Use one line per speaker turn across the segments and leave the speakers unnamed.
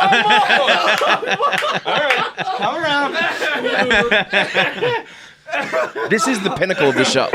All right, come around.
This is the pinnacle of the show.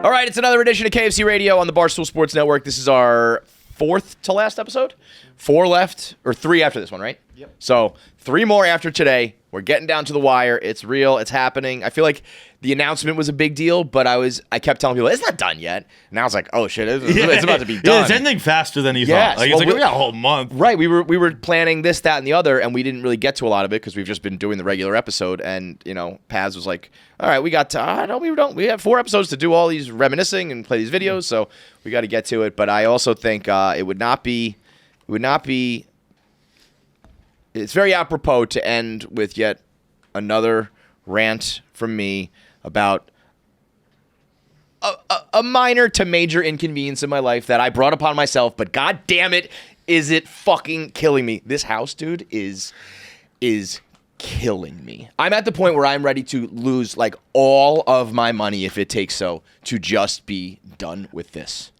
All right, it's another edition of KFC Radio on the Barstool Sports Network. This is our fourth to last episode. 4 left, or 3 after this one, right?
Yep.
So 3 more after today. We're getting down to the wire. It's real. It's happening. I feel like the announcement was a big deal, but I kept telling people, it's not done yet. And I was like, oh, shit, it's about to be done.
Yeah, it's ending faster than you thought. Like, we got a whole month.
Right. We were planning this, that, and the other, and we didn't really get to a lot of it because we've just been doing the regular episode. And, Paz was like, all right, we got to, no, we don't. We have 4 episodes to do all these reminiscing and play these videos, so we got to get to it. But I also think it would not be, it's very apropos to end with yet another rant from me about a minor to major inconvenience in my life that I brought upon myself, but god damn it, is it fucking killing me. This house, dude, is killing me. I'm at the point where I'm ready to lose like all of my money if it takes so to just be done with this.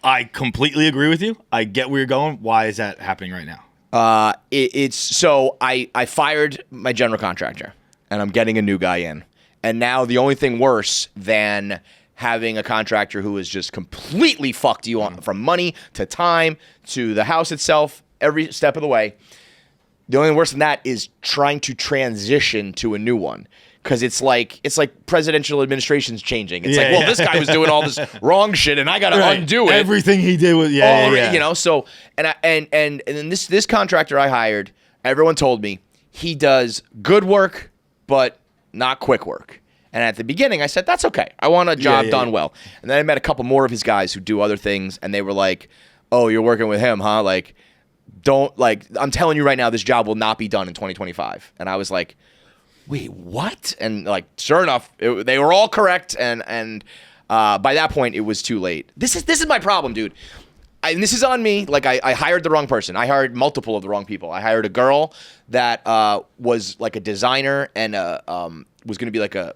I completely agree with you. I get where you're going. Why is that happening right now?
It's so I fired my general contractor and I'm getting a new guy in. And now the only thing worse than having a contractor who has just completely fucked you on from money to time to the house itself, every step of the way. The only thing worse than that is trying to transition to a new one. Because it's like presidential administration's changing. It's this guy was doing all this wrong shit, and I got to undo it.
Everything he did was
So and then this contractor I hired, everyone told me he does good work, but not quick work. And at the beginning, I said that's okay. I want a job done well. And then I met a couple more of his guys who do other things, and they were like, "Oh, you're working with him, huh? Like, I'm telling you right now, this job will not be done in 2025." And I was like, wait, what? And like, sure enough, they were all correct. And by that point, it was too late. This is my problem, dude. And this is on me. Like, I hired the wrong person. I hired multiple of the wrong people. I hired a girl that was like a designer and was going to be like a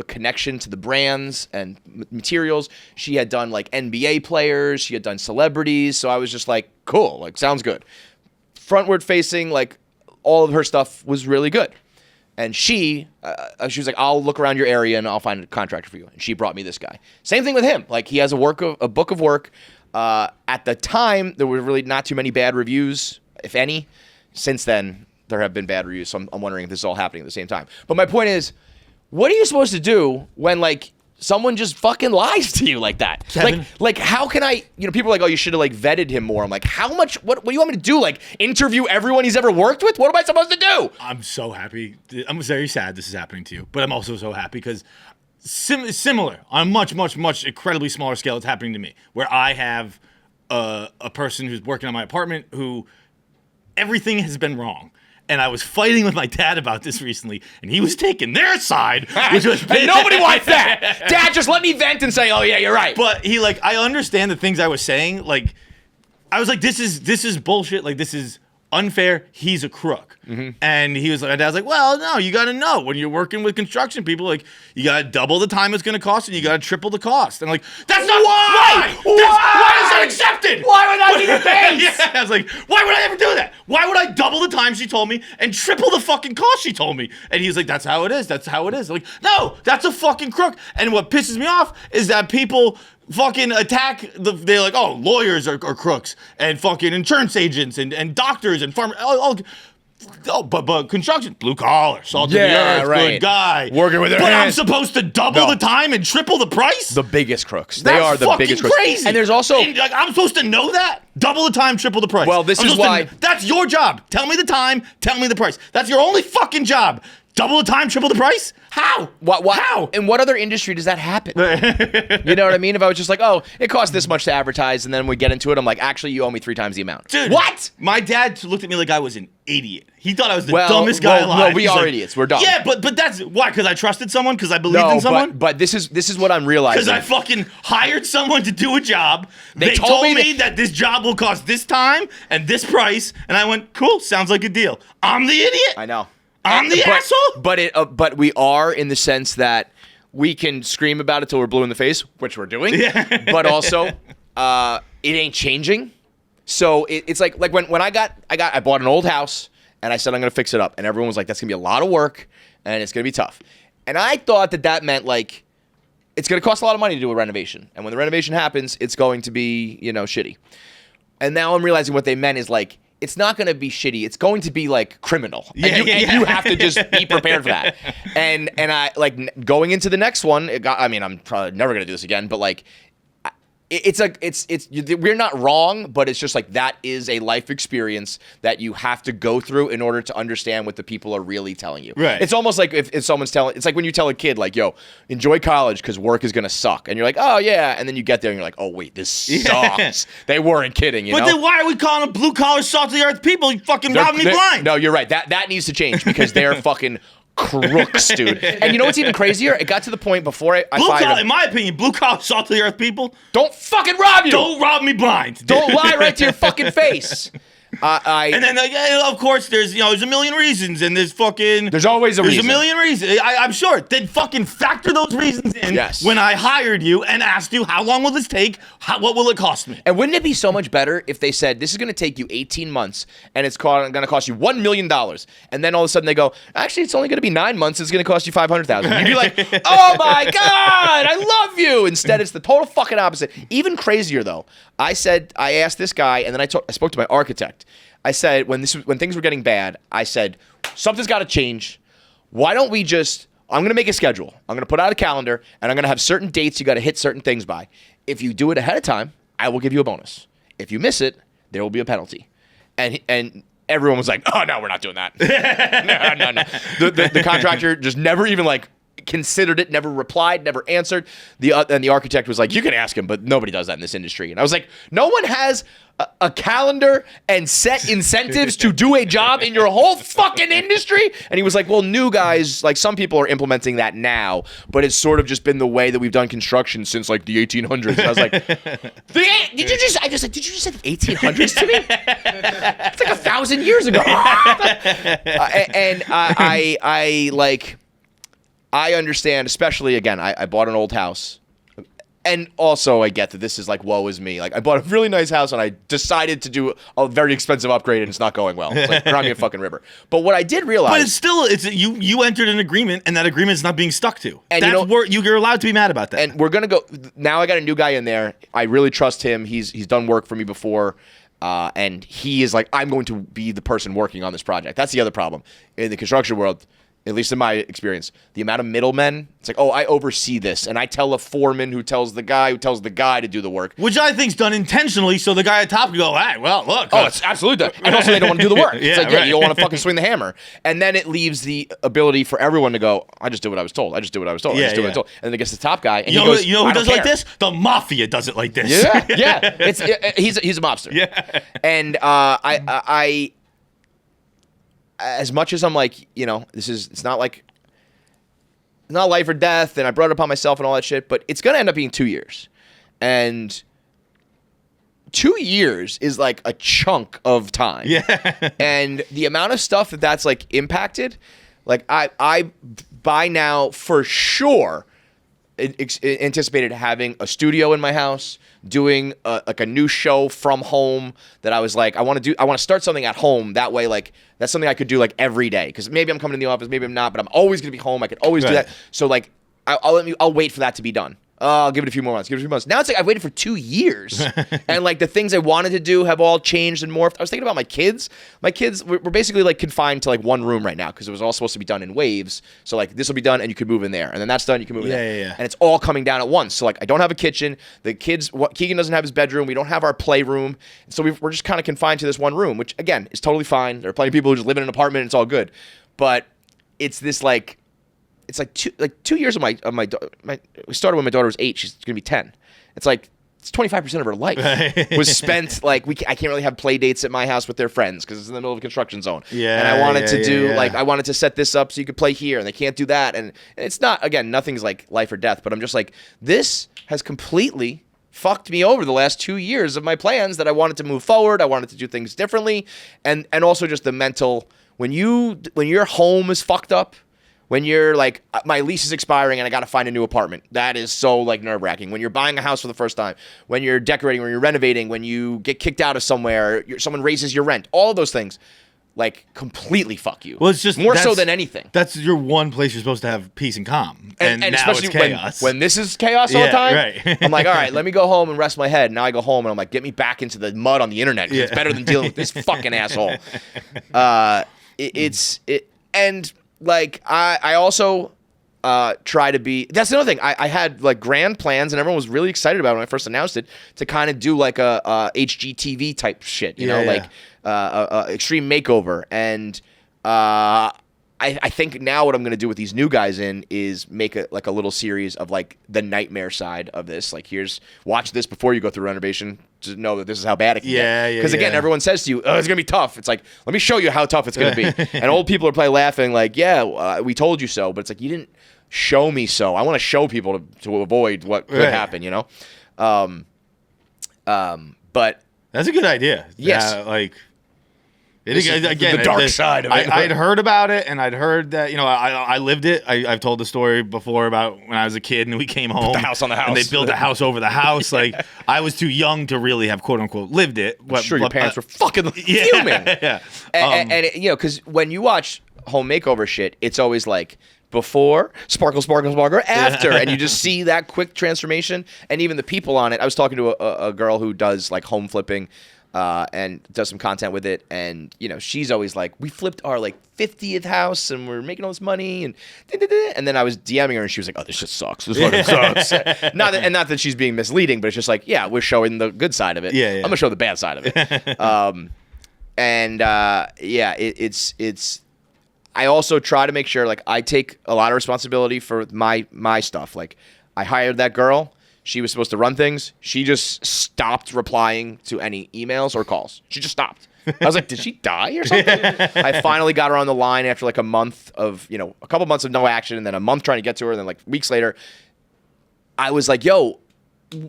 connection to the brands and materials. She had done like NBA players. She had done celebrities. So I was just like, cool, like sounds good. Frontward facing, like all of her stuff was really good. And she was like, I'll look around your area and I'll find a contractor for you. And she brought me this guy. Same thing with him. Like he has a book of work. At the time, there were really not too many bad reviews, if any. Since then, there have been bad reviews. So I'm wondering if this is all happening at the same time. But my point is, what are you supposed to do when like someone just fucking lies to you like that?
Kevin?
Like how can I, people are like, oh, you should have like vetted him more. I'm like, how much, what do you want me to do? Like interview everyone he's ever worked with? What am I supposed to do?
I'm so happy. I'm very sad this is happening to you, but I'm also so happy because similar on a much incredibly smaller scale, it's happening to me where I have a person who's working on my apartment who everything has been wrong. And I was fighting with my dad about this recently, and he was taking their side, which was
and nobody wants that. Dad, just let me vent and say, "Oh yeah, you're right."
But he I understand the things I was saying. Like, I was like, "This is bullshit. Like, this is unfair. He's a crook." Mm-hmm. And he was like, my dad was like, "Well, no, you got to know when you're working with construction people, like, you got to double the time it's going to cost, and you got to triple the cost." And like, that's not why. Why is that accepted?
Why would I be the base?
Yeah, I was like, why would I ever do that? Why would I double the time she told me and triple the fucking cost she told me? And he was like, that's how it is. That's how it is. I'm like, no, that's a fucking crook. And what pisses me off is that people fucking attack they're like, oh, lawyers are crooks and fucking insurance agents and doctors and farmers. But construction, blue collar, salt of the earth, good guy.
Working with their
But
hands.
I'm supposed to double the time and triple the price?
The biggest crooks.
That's
they are the biggest crooks.
Crazy.
And there's also...
And, like, I'm supposed to know that? Double the time, triple the price.
Well, this is why...
That's your job. Tell me the time, tell me the price. That's your only fucking job. Double the time, triple the price? How? How?
In what other industry does that happen? You know what I mean? If I was just like, oh, it costs this much to advertise, and then we get into it, I'm like, actually, you owe me 3 times the amount.
Dude,
what?
My dad looked at me like I was an idiot. He thought I was the dumbest guy alive.
No, we are idiots. We're dumb.
Yeah, but that's why? Because I trusted someone? Because I believed in someone?
But this is what I'm realizing.
Because I fucking hired someone to do a job. They told me that this job will cost this time and this price, and I went, cool, sounds like a deal. I'm the idiot.
I know.
I'm the asshole.
But we are in the sense that we can scream about it till we're blue in the face, which we're doing. Yeah. But also, it ain't changing. So it's like when I bought an old house and I said I'm gonna fix it up, and everyone was like, that's gonna be a lot of work and it's gonna be tough. And I thought that meant like it's gonna cost a lot of money to do a renovation, and when the renovation happens, it's going to be shitty. And now I'm realizing what they meant is like, it's not going to be shitty. It's going to be like criminal. And you have to just be prepared for that. And I like going into the next one. I'm probably never going to do this again, but like, we're not wrong, but it's just like that is a life experience that you have to go through in order to understand what the people are really telling you.
Right.
It's almost like if someone's telling, it's like when you tell a kid like, yo, enjoy college because work is going to suck. And you're like, oh yeah. And then you get there and you're like, oh wait, this sucks. They weren't kidding,
But then why are we calling them blue collar, salt of the earth people? You fucking robbed me blind.
No, you're right. That needs to change because they're fucking crooks, dude. And you know what's even crazier? It got to the point before I fired him.
In my opinion, blue collar, salt of the earth people
don't fucking rob you.
Don't rob me blind.
Don't lie right to your fucking face.
And then, of course, there's a million reasons, and there's
always a reason.
There's a million reasons. I'm sure. Then fucking factor those reasons in when I hired you and asked you, how long will this take? What will it cost me?
And wouldn't it be so much better if they said, this is going to take you 18 months, and it's going to cost you $1 million, and then all of a sudden they go, actually, it's only going to be 9 months, it's going to cost you $500,000. You'd be like, oh my God, I love you. Instead, it's the total fucking opposite. Even crazier, though. I asked this guy, and then I spoke to my architect. I said, when things were getting bad, I said, something's got to change. Why don't we I'm going to make a schedule. I'm going to put out a calendar, and I'm going to have certain dates you got to hit certain things by. If you do it ahead of time, I will give you a bonus. If you miss it, there will be a penalty. And everyone was like, oh, no, we're not doing that. No. The contractor just never even like considered it, never replied, never answered. And the architect was like, you can ask him, but nobody does that in this industry. And I was like, no one has a calendar and set incentives to do a job in your whole fucking industry? And he was like, well, new guys, like some people are implementing that now, but it's sort of just been the way that we've done construction since like the 1800s. And I was like, did you just say the 1800s to me? It's like 1,000 years ago. And I understand, especially again, I bought an old house. And also, I get that this is like, woe is me. Like, I bought a really nice house, and I decided to do a very expensive upgrade, and it's not going well. It's like, cry me a fucking river. But what I did realize...
But it's still, you entered an agreement, and that agreement is not being stuck to.
And
you're allowed to be mad about that.
And we're going to go... Now I got a new guy in there. I really trust him. He's done work for me before. And he is like, I'm going to be the person working on this project. That's the other problem. In the construction world... At least in my experience, the amount of middlemen, it's like, oh, I oversee this, and I tell a foreman who tells the guy to do the work.
Which I think's done intentionally, so the guy at top can go, hey, well, look.
Oh, it's absolutely done. And also they don't want to do the work. It's like, you don't want to fucking swing the hammer. And then it leaves the ability for everyone to go, I just did what I was told. I just did what I was told. And then it gets the top guy, and he goes,
you know who does it like this? The mafia does it like this.
Yeah. He's a mobster.
Yeah.
And I as much as I'm like, it's not life or death, and I brought it upon myself and all that shit, but it's going to end up being 2 years. And 2 years is like a chunk of time.
Yeah.
And the amount of stuff that's like impacted, like I by now for sure anticipated having a studio in my house, doing like a new show from home that I was like, I want to start something at home. That way, like, that's something I could do like every day. Because maybe I'm coming to the office, maybe I'm not, but I'm always going to be home. I could always do that. So like, I'll wait for that to be done. I'll give it a few more months. Now it's like I've waited for 2 years. And like the things I wanted to do have all changed and morphed. I was thinking about my kids. My kids, we're basically like confined to like one room right now because it was all supposed to be done in waves. So like this will be done and you could move in there. And then that's done, you can move in there.
Yeah.
And it's all coming down at once. So like I don't have a kitchen. The kids, Keegan doesn't have his bedroom. We don't have our playroom. So we're just kind of confined to this one room, which again is totally fine. There are plenty of people who just live in an apartment and it's all good. But it's this like... It's like 2 years of my we started when my daughter was 8. She's gonna be 10. It's like it's 25% of her life was spent like I can't really have play dates at my house with their friends because it's in the middle of a construction zone.
Yeah,
and I wanted to do I wanted to set this up so you could play here, and they can't do that. And it's not, again, nothing's like life or death, but I'm just like, this has completely fucked me over the last 2 years of my plans that I wanted to move forward. I wanted to do things differently, and also just the mental when your home is fucked up. When you're like, my lease is expiring and I got to find a new apartment. That is so like nerve-wracking. When you're buying a house for the first time, when you're decorating, when you're renovating, when you get kicked out of somewhere, someone raises your rent, all of those things, like completely fuck you.
Well, it's just
more so than anything.
That's your one place you're supposed to have peace and calm. And now
especially
it's chaos.
when this is chaos all the time,
right.
I'm like, all right, let me go home and rest my head. Now I go home and I'm like, get me back into the mud on the internet. 'Cause it's better than dealing with this fucking asshole. And like I also try to be. That's another thing. I had like grand plans, and everyone was really excited about it when I first announced it, to kind of do like a HGTV type shit, you know, like extreme makeover. And I think now what I'm gonna do with these new guys is make a little series of like the nightmare side of this. Like, watch this before you go through renovation to know that this is how bad it can get. Because again, everyone says to you, "Oh, it's gonna be tough." It's like, let me show you how tough it's gonna be. And old people are probably laughing like, "Yeah, we told you so," but it's like, you didn't show me so. I want to show people to avoid what could happen, you know. But
that's a good idea.
Yes,
like.
Again, the dark side of it.
I'd heard about it, and I'd heard that, you know, I lived it. I've told the story before about when I was a kid and we came home.
The house on the house.
And they built a house over the house. Like, I was too young to really have, quote unquote, lived it.
I'm sure your parents were fucking fuming.
Yeah.
And you know, because when you watch home makeover shit, it's always like, before, sparkle, sparkle, sparkle, after. And you just see that quick transformation. And even the people on it. I was talking to a girl who does like home flipping. And does some content with it, and you know, she's always like, we flipped our like 50th house and we're making all this money, and then I was DMing her and she was like, oh, this shit sucks, this fucking sucks. not that she's being misleading, but it's just like, yeah, we're showing the good side of it. I'm gonna show the bad side of it. It's I also try to make sure like I take a lot of responsibility for my stuff. Like, I hired that girl. She was supposed to run things. She just stopped replying to any emails or calls. She just stopped. I was like, did she die or something? I finally got her on the line after like a month of, you know, a couple months of no action, and then a month trying to get to her, and then like weeks later, I was like, yo,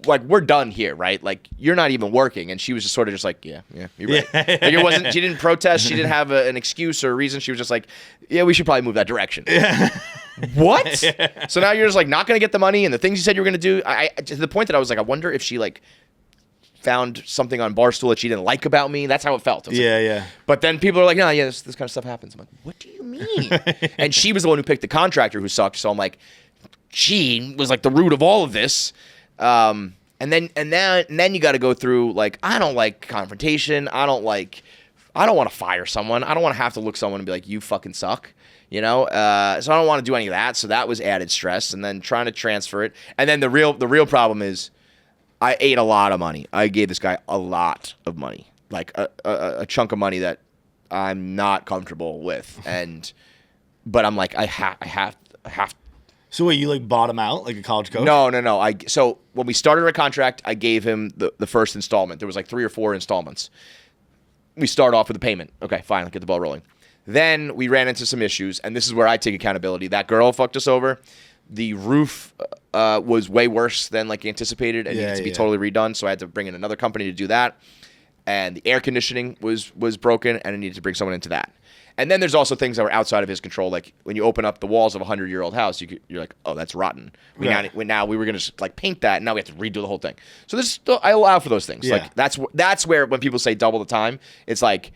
like, we're done here, right? Like, you're not even working. And she was just sort of just like, yeah, you're right. Like, it wasn't, she didn't protest. She didn't have an excuse or a reason. She was just like, yeah, we should probably move that direction. What? So now you're just like not going to get the money and the things you said you were going to do. I to the point that I was like, I wonder if she like found something on Barstool that she didn't like about me. That's how it felt.
Yeah.
But then people are like, no, yeah, this kind of stuff happens. I'm like, what do you mean? And she was the one who picked the contractor who sucked. So I'm like, she was like the root of all of this. And then you got to go through like, I don't like confrontation. I don't want to fire someone. I don't want to have to look someone and be like, you fucking suck. You know, so I don't want to do any of that. So that was added stress, and then trying to transfer it. And then the real problem is, I ate a lot of money. I gave this guy a lot of money, like a chunk of money that I'm not comfortable with. But I'm like, I have.
So wait, you like bought him out like a college coach?
No. So when we started our contract, I gave him the first installment. There was like 3 or 4 installments. We start off with a payment. Okay, fine, I'll get the ball rolling. Then we ran into some issues, and this is where I take accountability. That girl fucked us over. The roof was way worse than like anticipated and needed to be totally redone, so I had to bring in another company to do that. And the air conditioning was broken, and I needed to bring someone into that. And then there's also things that were outside of his control, like when you open up the walls of a 100-year-old house, you're like, oh, that's rotten. Now we were gonna like paint that, and now we have to redo the whole thing. So I allow for those things.
Yeah.
Like that's where when people say double the time, it's like,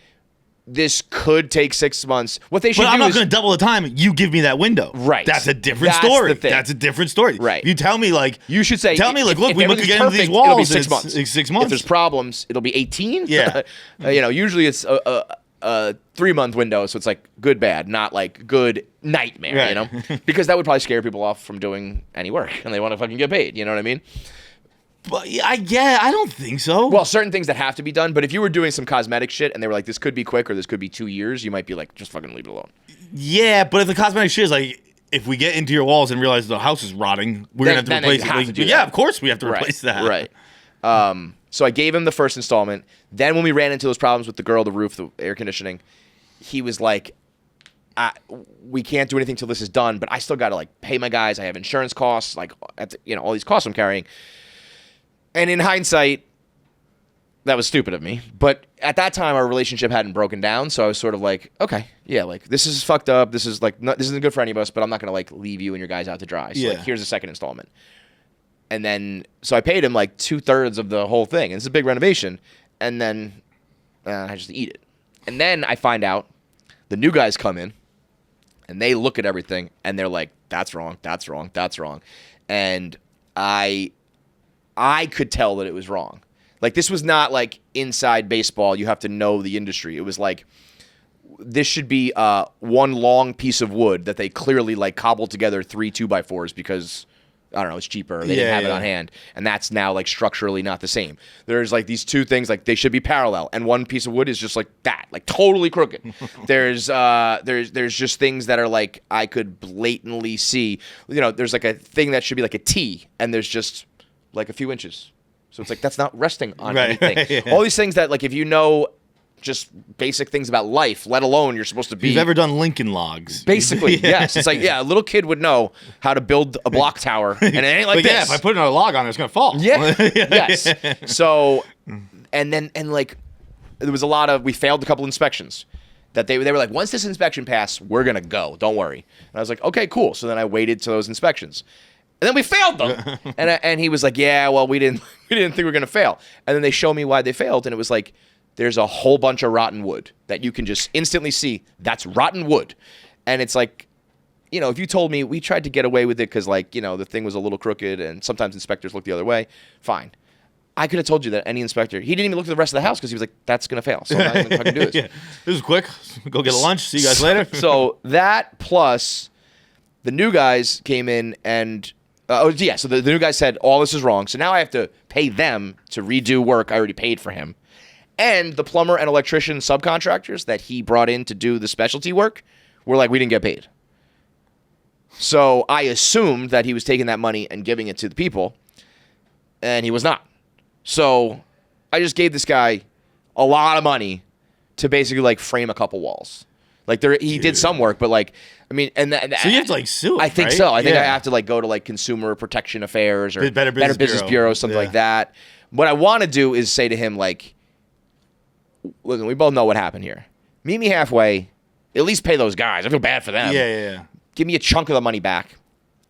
this could take 6 months. What they should do is...
But I'm not going to double the time. You give me that window.
Right.
That's a different story.
The thing.
That's a different story.
Right.
You tell me like...
You should say...
Tell me like, look,
if
we look again into these
perfect, it'll be
walls.
6 months.
It's 6 months.
If there's problems, it'll be 18.
Yeah.
You know, usually it's a 3-month window, so it's like good, bad, not like good nightmare,
right.
You know? Because that would probably scare people off from doing any work, and they want to fucking get paid, you know what I mean?
But I don't think so.
Well, certain things that have to be done, but if you were doing some cosmetic shit and they were like, this could be quick or this could be 2 years, you might be like, just fucking leave it alone.
Yeah, but if the cosmetic shit is like, if we get into your walls and realize the house is rotting, we're going to have to replace it. Yeah, of course we have to replace that.
Right. So I gave him the first installment. Then when we ran into those problems with the girl, the roof, the air conditioning, he was like, we can't do anything till this is done, but I still got to like pay my guys. I have insurance costs, like, all these costs I'm carrying. And in hindsight, that was stupid of me. But at that time, our relationship hadn't broken down, so I was sort of like, okay, yeah, like this is fucked up. This is like this isn't good for any of us. But I'm not gonna like leave you and your guys out to dry. So like, here's a second installment. And then so I paid him like 2/3 of the whole thing. And it's a big renovation. And then I just eat it. And then I find out the new guys come in and they look at everything and they're like, that's wrong, that's wrong, that's wrong. And I could tell that it was wrong. Like, this was not like inside baseball. You have to know the industry. It was like, this should be one long piece of wood that they clearly like cobbled together 3 2x4s because, I don't know, it's cheaper. They didn't have it on hand. And that's now like structurally not the same. There's like these two things, like they should be parallel. And one piece of wood is just like that, like totally crooked. There's just things that are like, I could blatantly see, you know, there's like a thing that should be like a T and there's just like a few inches. So it's like, that's not resting on anything. All these things that like, if you know just basic things about life, let alone you're supposed to be.
You've ever done Lincoln logs?
Basically, yes. It's like, yeah, a little kid would know how to build a block tower, and it ain't like
but
this.
Yeah, if I put another log on it, it's gonna fall.
Yeah, yes. So, and like, there was a lot of, we failed a couple inspections. That they were like, once this inspection passed, we're gonna go. Don't worry. And I was like, okay, cool. So then I waited to those inspections. And then we failed them. and he was like, yeah, well, we didn't think we were going to fail. And then they show me why they failed. And it was like, there's a whole bunch of rotten wood that you can just instantly see. That's rotten wood. And it's like, you know, if you told me we tried to get away with it because, like, you know, the thing was a little crooked and sometimes inspectors look the other way, fine. I could have told you that any inspector, he didn't even look at the rest of the house because he was like, that's going to fail. So I'm not even going to fucking do this.
Yeah. This is quick. Go get a lunch. See you guys later.
So that plus the new guys came in and... so the new guy said, all this is wrong. So now I have to pay them to redo work I already paid for him. And the plumber and electrician subcontractors that he brought in to do the specialty work were like, we didn't get paid. So I assumed that he was taking that money and giving it to the people, and he was not. So I just gave this guy a lot of money to basically like frame a couple walls. Like he did some work, but like, I mean,
so you have to like sue him,
I think
right?
so. I think I have to like go to like Consumer Protection Affairs or
Better Business
Bureau, something like that. What I want to do is say to him like, listen, we both know what happened here. Meet me halfway. At least pay those guys. I feel bad for them.
Yeah.
Give me a chunk of the money back.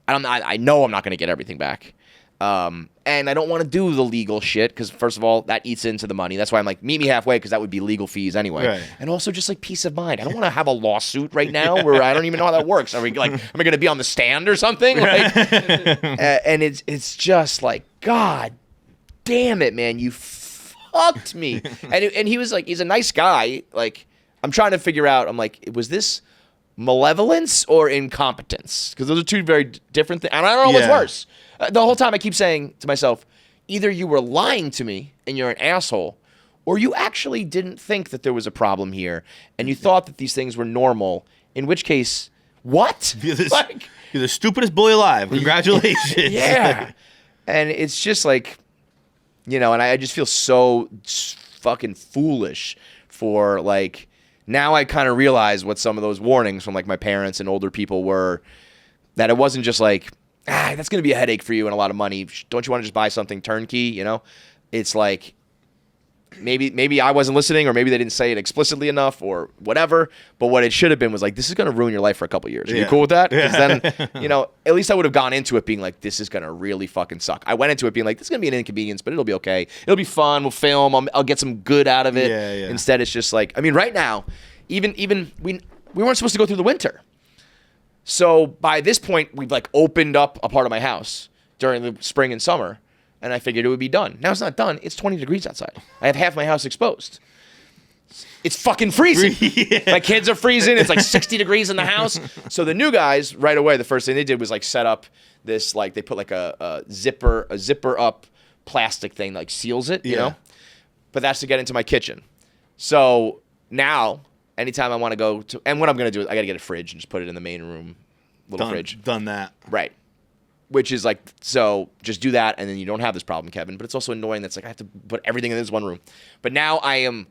I know I'm not going to get everything back. And I don't want to do the legal shit because, first of all, that eats into the money. That's why I'm like, meet me halfway because that would be legal fees anyway. Right. And also just like peace of mind. I don't want to have a lawsuit right now where I don't even know how that works. Are we like, am I going to be on the stand or something? Like, and it's just like, God damn it, man, you fucked me. And he was like, he's a nice guy. Like, I'm trying to figure out. I'm like, was this malevolence or incompetence? Because those are two very different things. And I don't know what's worse. The whole time I keep saying to myself, either you were lying to me and you're an asshole, or you actually didn't think that there was a problem here and you thought that these things were normal, in which case, what?
You're the stupidest boy alive. Congratulations.
Yeah. And it's just like, you know, and I just feel so fucking foolish for like, now I kind of realize what some of those warnings from like my parents and older people were, that it wasn't just like, that's going to be a headache for you and a lot of money. Don't you want to just buy something turnkey, you know? It's like, maybe I wasn't listening, or maybe they didn't say it explicitly enough or whatever, but what it should have been was like, this is going to ruin your life for a couple of years. Are you cool with that? Because then, you know, at least I would have gone into it being like, this is going to really fucking suck. I went into it being like, this is going to be an inconvenience, but it'll be okay. It'll be fun. We'll film. I'll get some good out of it. Instead, it's just like, I mean, right now, even we weren't supposed to go through the winter. So by this point, we've like opened up a part of my house during the spring and summer, and I figured it would be done. Now it's not done. It's 20 degrees outside. I have half my house exposed. It's fucking freezing. My kids are freezing. It's like 60 degrees in the house. So the new guys, right away, the first thing they did was like set up this, like they put like a zipper up plastic thing that like seals it, you know? But that's to get into my kitchen. So now, anytime I want to go to, and what I'm going to do is I got to get a fridge and just put it in the main room, fridge.
Done that.
Right. Which is like, so just do that and then you don't have this problem, Kevin. But it's also annoying that's like I have to put everything in this one room. But now I am,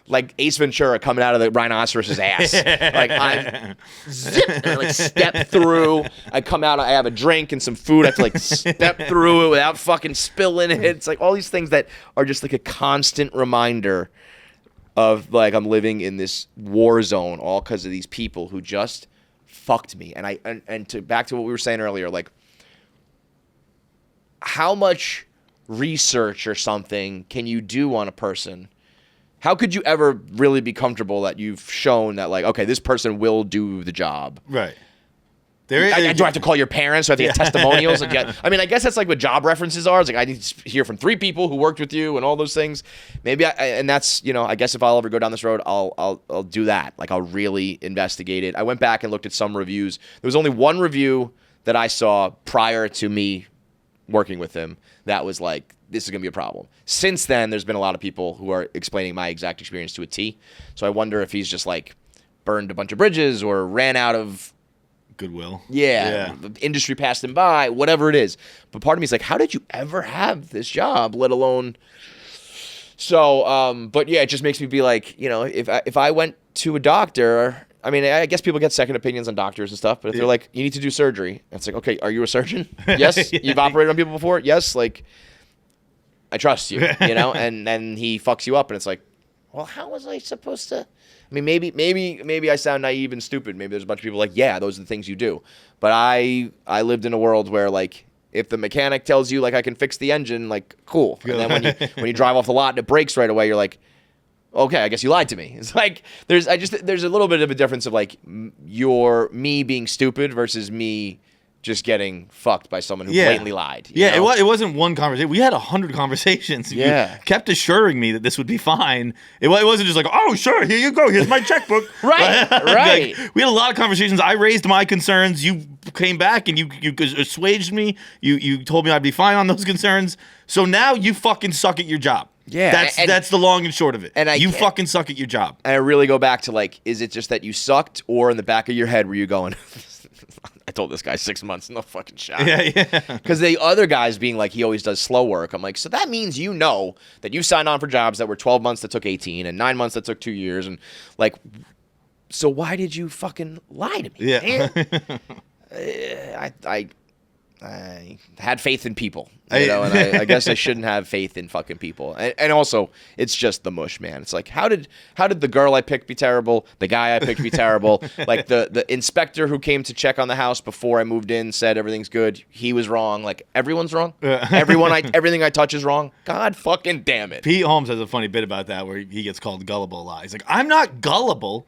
like Ace Ventura coming out of the rhinoceros's ass. Like I zip, and I like step through. I come out, I have a drink and some food. I have to like step through it without fucking spilling it. It's like all these things that are just like a constant reminder of like I'm living in this war zone, all because of these people who just fucked me. And to back to what we were saying earlier, like how much research or something can you do on a person? How could you ever really be comfortable that you've shown that, like, okay, this person will do the job?
Right.
Do I have to call your parents? Do I have to get testimonials? I mean, I guess that's like what job references are. It's like I need to hear from 3 people who worked with you and all those things. Maybe and that's, you know, I guess if I'll ever go down this road, I'll do that. Like I'll really investigate it. I went back and looked at some reviews. There was only one review that I saw prior to me working with him that was like, this is going to be a problem. Since then, there's been a lot of people who are explaining my exact experience to a T. So I wonder if he's just like burned a bunch of bridges or ran out of
goodwill.
Yeah. The industry passed him by, whatever it is. But part of me is like, how did you ever have this job, let alone... So, but yeah, it just makes me be like, you know, if I went to a doctor... I mean, I guess people get second opinions on doctors and stuff, but if they're like, you need to do surgery, it's like, okay, are you a surgeon? Yes. You've operated on people before? Yes. Like, I trust you, you know? And then he fucks you up, and it's like, well, how was I supposed to? I mean, maybe I sound naive and stupid. Maybe there's a bunch of people like, yeah, those are the things you do. But I lived in a world where, like, if the mechanic tells you, like, I can fix the engine, like, cool. And then when you drive off the lot and it breaks right away, you're like, okay, I guess you lied to me. It's like there's a little bit of a difference of like me being stupid versus me just getting fucked by someone who blatantly lied. You know?
It wasn't one conversation. We had 100 conversations.
Yeah.
You kept assuring me that this would be fine. It wasn't just like, oh, sure, here you go. Here's my checkbook.
Right.
Like, we had a lot of conversations. I raised my concerns. You came back and you assuaged me. You told me I'd be fine on those concerns. So now you fucking suck at your job.
Yeah.
That's the long and short of it.
And
you fucking suck at your job.
And I really go back to like, is it just that you sucked, or in the back of your head were you going, I told this guy 6 months, no fucking shot.
Yeah.
Because the other guys being like, he always does slow work. I'm like, so that means you know that you signed on for jobs that were 12 months that took 18 and 9 months that took 2 years. And like, so why did you fucking lie to me?
Yeah.
I had faith in people, you know, and I guess I shouldn't have faith in fucking people. And also, it's just the mush, man. It's like, how did the girl I picked be terrible? The guy I picked be terrible? Like the inspector who came to check on the house before I moved in said everything's good. He was wrong. Like everyone's wrong. Everything I touch is wrong. God fucking damn it.
Pete Holmes has a funny bit about that where he gets called gullible a lot. He's like, I'm not gullible.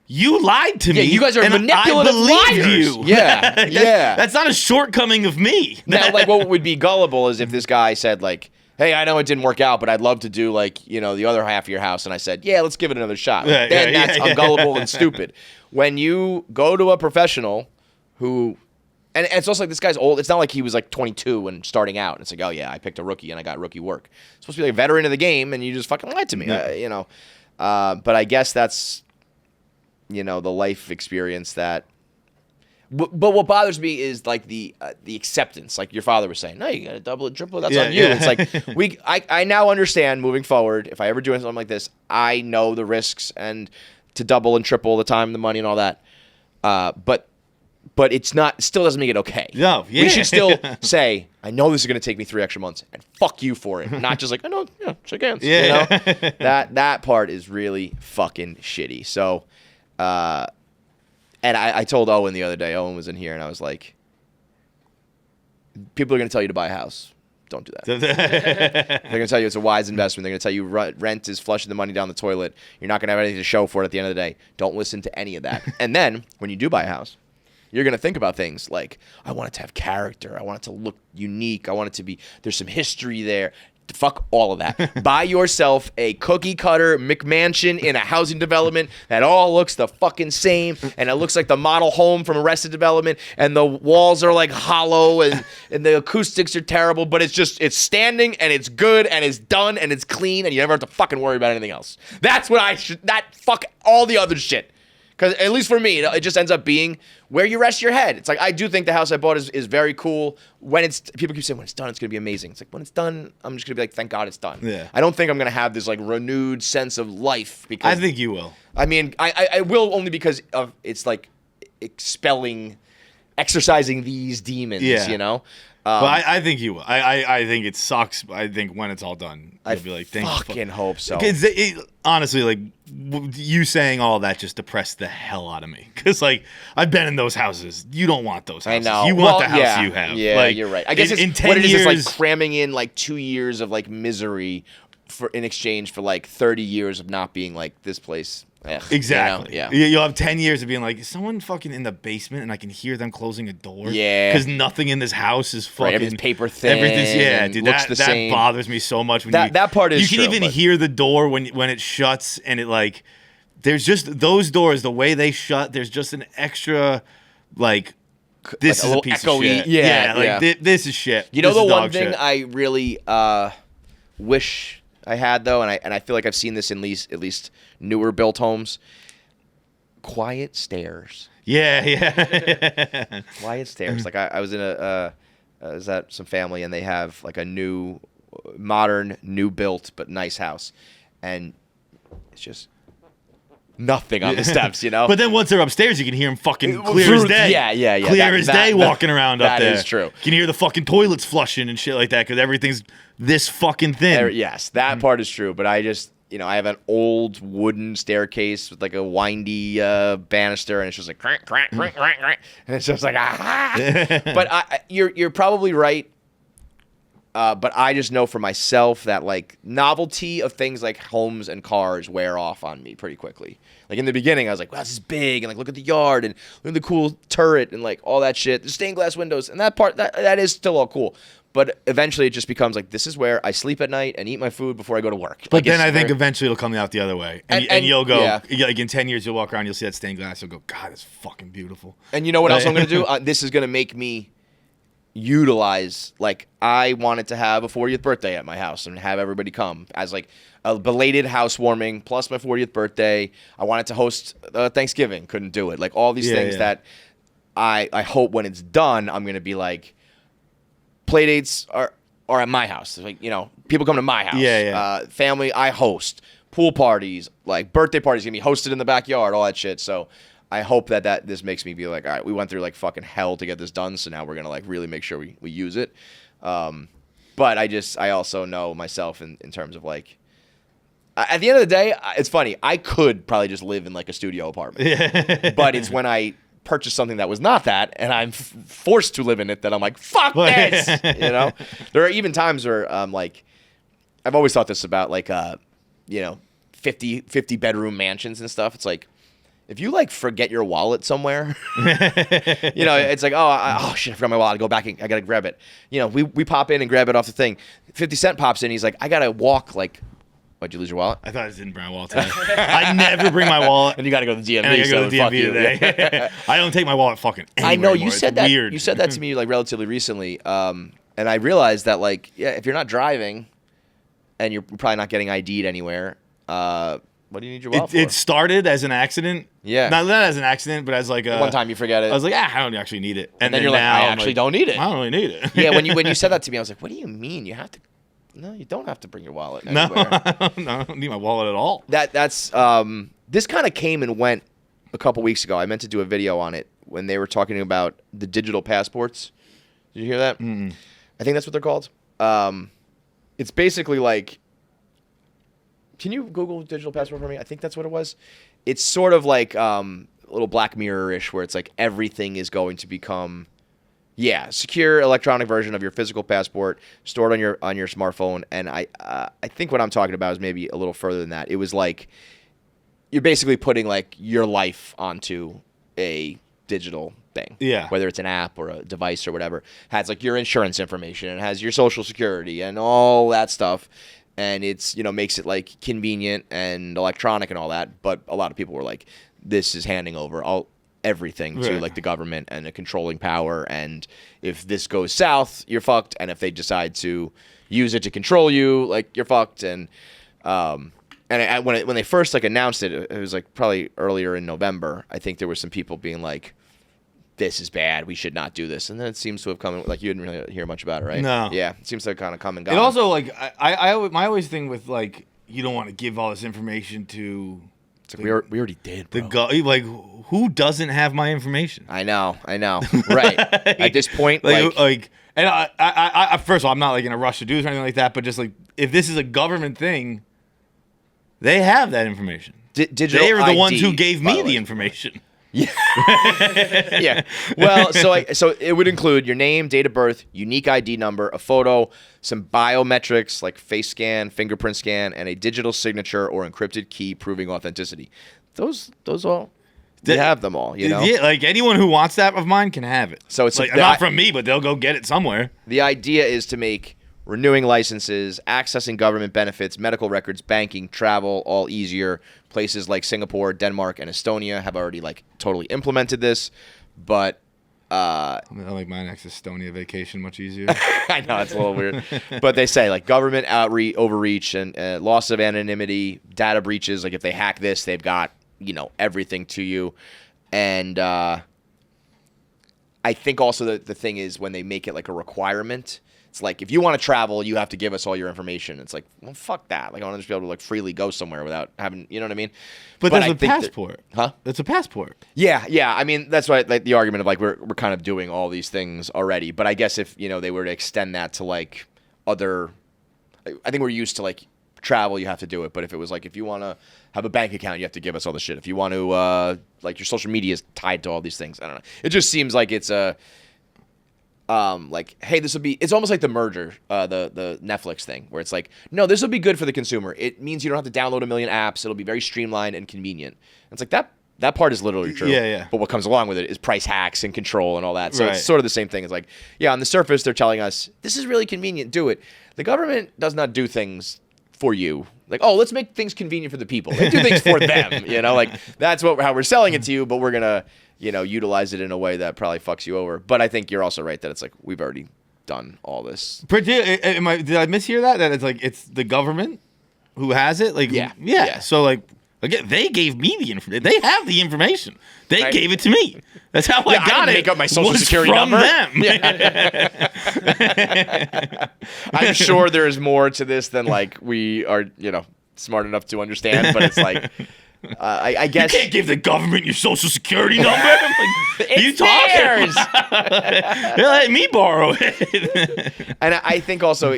You lied to me.
Yeah, you guys are manipulative liars.
You.
Yeah, yeah.
That's not a shortcoming of me.
Now, like, what would be gullible is if this guy said, like, hey, I know it didn't work out, but I'd love to do, like, you know, the other half of your house. And I said, yeah, let's give it another shot. I'm gullible and stupid. When you go to a professional who, and it's also like this guy's old. It's not like he was like 22 and starting out. It's like, oh, yeah, I picked a rookie and I got rookie work. It's supposed to be like a veteran of the game, and you just fucking lied to me, you know. But I guess that's, you know, the life experience that. But what bothers me is like the acceptance. Like your father was saying, no, you got to double and triple. That's on you. It's like I now understand moving forward. If I ever do something like this, I know the risks and to double and triple the time, the money, and all that. But it's not. Still doesn't make it okay.
No,
we should still say, I know this is going to take me 3 extra months, and fuck you for it. Not just like, I know, shake hands.
Yeah.
You know? That part is really fucking shitty. So. And I told Owen the other day, Owen was in here, and I was like, people are going to tell you to buy a house. Don't do that. They're going to tell you it's a wise investment. They're going to tell you rent is flushing the money down the toilet. You're not going to have anything to show for it at the end of the day. Don't listen to any of that. And then when you do buy a house, you're going to think about things like, I want it to have character. I want it to look unique. I want it to be, there's some history there. Fuck all of that. Buy yourself a cookie cutter McMansion in a housing development that all looks the fucking same, and it looks like the model home from Arrested Development, and the walls are like hollow, and the acoustics are terrible, but it's standing, and it's good, and it's done, and it's clean, and you never have to fucking worry about anything else. That's what fuck all the other shit. Because at least for me, it just ends up being where you rest your head. It's like, I do think the house I bought is very cool. People keep saying when it's done, it's going to be amazing. It's like, when it's done, I'm just going to be like, thank God it's done.
Yeah.
I don't think I'm going to have this like renewed sense of life. Because
I think you will.
I mean, I will only because of it's like exercising these demons, you know?
But I think you will. I think it sucks. I think when it's all done, you'll be like, thank you.
Fucking hope so.
Honestly, like, you saying all that just depressed the hell out of me. Because, like, I've been in those houses. You don't want those houses.
I know.
You want the house you have.
Yeah,
like,
you're right. I guess
in
it's
10
what it is.
years,
It's like cramming in like 2 years of like misery in exchange for like 30 years of not being like this place.
Exactly.
You know?
You'll have 10 years of being like, is someone fucking in the basement and I can hear them closing a door?
Yeah.
Because nothing in this house is fucking...
Everything's paper thin.
Dude,
looks
that
the same.
bothers me so much. When
that part is
you can
true,
even
but-
hear the door when it shuts, and it like... There's just those doors, the way they shut, there's just an extra, like... This
like
is a piece of
echoey,
shit.
yeah.
This is shit.
You know,
This
the
is
one
dog
thing
shit.
I really wish I had, though, and I feel like I've seen this in at least newer built homes, quiet stairs.
Yeah.
Quiet stairs. Like I was in I was at some family, and they have like a new, modern, new built but nice house, and it's just nothing on the steps, you know.
But then once they're upstairs, you can hear them fucking clear as day.
Yeah.
Clear as day walking around up there.
That is true.
You can hear the fucking toilets flushing and shit like that because everything's this fucking thin.
Yes, that part is true. But I just, I have an old wooden staircase with like a windy banister, and it's just like crank, crank, crank, crank, crank, and it's just like But you're probably right. But I just know for myself that like novelty of things like homes and cars wear off on me pretty quickly. Like in the beginning, I was like, wow, this is big, and like look at the yard, and look at the cool turret, and like all that shit. The stained glass windows, and that part that is still all cool. But eventually, it just becomes like, this is where I sleep at night and eat my food before I go to work.
But
like,
then I think eventually it'll come out the other way, and you'll go like in 10 years, you'll walk around, you'll see that stained glass, you'll go, God, it's fucking beautiful.
And you know what else I'm gonna do? This is gonna make me utilize, like, I wanted to have a 40th birthday at my house and have everybody come as like a belated housewarming plus my 40th birthday. I wanted to host Thanksgiving, couldn't do it. Like all these things that I hope when it's done, I'm gonna be like, play dates are at my house. Like, people come to my house. Family, I host. Pool parties, like birthday parties, gonna be hosted in the backyard, all that shit. So I hope that this makes me be like, all right, we went through like fucking hell to get this done, so now we're gonna like really make sure we use it. But I also know myself in terms of like, at the end of the day, it's funny. I could probably just live in like a studio apartment, but it's when I purchase something that was not that, and I'm forced to live in it, that I'm like, fuck this. There are even times where like, I've always thought this about like 50 bedroom mansions and stuff. It's like, if you like forget your wallet somewhere, it's like, oh shit, I forgot my wallet. I go back and I gotta grab it. We pop in and grab it off the thing. 50 Cent pops in. He's like, I gotta walk like. Why'd you lose your wallet?
I thought I didn't bring my wallet today. I never bring my wallet.
And you got to go to the DMV.
And I gotta go to the DMV today. I don't take my wallet fucking anywhere
I know.
anymore.
You said
It's
that.
weird.
You said that to me like relatively recently. And I realized that like, if you're not driving and you're probably not getting ID'd anywhere, what do you need your wallet for?
It started as an accident.
Yeah.
Not as an accident, but as like a...
One time you forget it.
I was like, I don't actually need it.
And then you're like, I actually don't need it.
I don't really need it.
Yeah, when you said that to me, I was like, what do you mean? You have to... No, you don't have to bring your wallet anywhere.
No, I don't need my wallet at all.
That's this kind of came and went a couple weeks ago. I meant to do a video on it when they were talking about the digital passports. Did you hear that?
Mm-mm.
I think that's what they're called. It's basically like, can you Google digital passport for me? I think that's what it was. It's sort of like a little Black Mirror-ish, where it's like everything is going to become... Yeah, secure electronic version of your physical passport stored on your smartphone. And I think what I'm talking about is maybe a little further than that. It was like you're basically putting like your life onto a digital thing.
Yeah.
Whether it's an app or a device or whatever. It has like your insurance information, and it has your social security and all that stuff. And it's, makes it like convenient and electronic and all that. But a lot of people were like, this is handing over everything to like the government and a controlling power, and if this goes south, you're fucked, and if they decide to use it to control you, like, you're fucked. And And when they first like announced it, it was like probably earlier in November. I think there were some people being like, "This is bad. We should not do this." And then it seems to have come. Like you didn't really hear much about it, right?
No.
Yeah, it seems to have kind of come and gone.
It also like my always thing with like you don't want to give all this information to.
It's like we already did, bro.
Like who doesn't have my information?
I know. Right. At this point,
and I first of all, I'm not like in a rush to do this or anything like that. But just like if this is a government thing, they have that information.
Digital
they are the
ID,
ones who gave me
the
the information.
Yeah. Yeah. Well, so it would include your name, date of birth, unique ID number, a photo, some biometrics like face scan, fingerprint scan, and a digital signature or encrypted key proving authenticity. Those all. They have them all, you know.
Yeah, like anyone who wants that of mine can have it.
So it's
like not from me, but they'll go get it somewhere.
The idea is to make renewing licenses, accessing government benefits, medical records, banking, travel all easier. Places like Singapore, Denmark, and Estonia have already like totally implemented this, but
I like my next Estonia vacation much easier.
I know it's a little weird, but they say like government overreach and loss of anonymity, data breaches. Like if they hack this, they've got everything to you, and I think also the thing is when they make it like a requirement. It's like, if you want to travel, you have to give us all your information. It's like, well, fuck that. Like, I want to just be able to like freely go somewhere without having, you know what I mean?
But there's a passport.
Huh?
It's a passport.
Yeah. I mean, that's why like the argument of like we're kind of doing all these things already. But I guess if they were to extend that to like other, I think we're used to like travel, you have to do it. But if it was like if you want to have a bank account, you have to give us all the shit. If you want to like your social media is tied to all these things. I don't know. It just seems like it's a. Like, hey, this will be. It's almost like the merger, the Netflix thing, where it's like, no, this will be good for the consumer. It means you don't have to download a million apps. It'll be very streamlined and convenient. It's like that part is literally true.
Yeah.
But what comes along with it is price hacks and control and all that. So
Right.
it's sort of the same thing. It's like, yeah, on the surface, they're telling us this is really convenient. Do it. The government does not do things for you. Like, oh, let's make things convenient for the people. They do things for them. Like that's how we're selling it to you. But we're gonna. Utilize it in a way that probably fucks you over. But I think you're also right that it's like we've already done all this.
Did I mishear that? That it's like it's the government who has it? Like yeah. So like again, they gave me the information. They have the information. They gave it to me. That's how I got it.
Make up my social security
from
number.
Them.
Yeah. I'm sure there's more to this than like we are, smart enough to understand. But it's like. I guess
you can't give the government your social security number. Like, you talking? Let me borrow it.
And I think also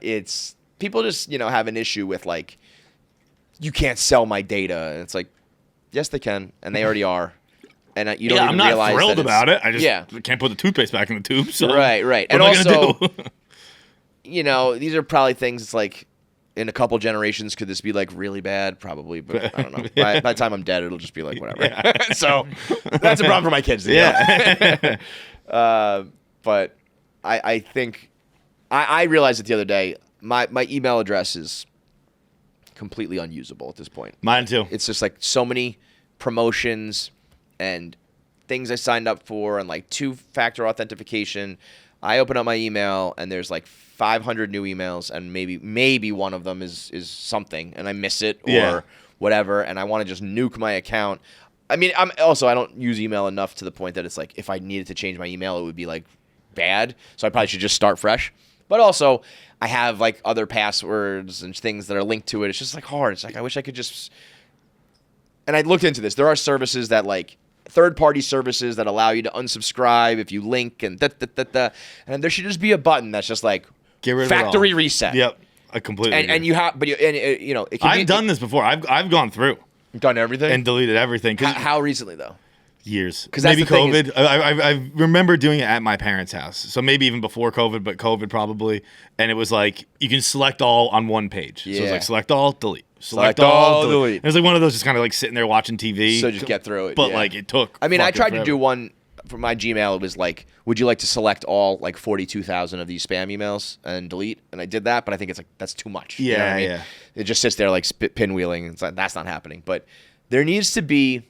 it's people just have an issue with like you can't sell my data, and it's like yes they can, and they already are, and you don't even realize.
I'm not thrilled about it. I just
yeah.
can't put the toothpaste back in the tube. So
right,
What
and
am
also
I gonna do?
These are probably things. It's like. In a couple generations, could this be like really bad? Probably, but I don't know. By the time I'm dead, it'll just be like whatever. Yeah. So that's a problem for my kids. Yeah. But I think I realized it the other day. My email address is completely unusable at this point.
Mine too.
It's just like so many promotions and things I signed up for, and like 2-factor authentication. I open up my email and there's like 500 new emails, and maybe one of them is something, and I miss it or whatever, and I want to just nuke my account. I mean, I don't use email enough to the point that it's like if I needed to change my email, it would be like bad. So I probably should just start fresh. But also, I have like other passwords and things that are linked to it. It's just like hard. It's like I wish I could just. And I looked into this. There are services that like. Third-party services that allow you to unsubscribe if you link and and there should just be a button that's just like
get rid of
factory
it all.
Reset.
Yep, I completely.
And you have, but it can
I've done this before. I've gone through,
done everything,
and deleted everything.
How recently though?
Years.
Because
maybe COVID. I remember doing it at my parents' house. So maybe even before COVID, but COVID probably. And it was like you can select all on one page.
Yeah.
So it was like select all, delete. Select all, delete. It was like one of those just kind of like sitting there watching TV.
So just get through it.
But like it took.
I mean, I tried
forever.
to do one for my Gmail. It was like, would you like to select all like 42,000 of these spam emails and delete? And I did that, but I think it's like that's too much.
Yeah,
you know what I mean?
yeah.
It just sits there like pinwheeling. It's like that's not happening. But there needs to be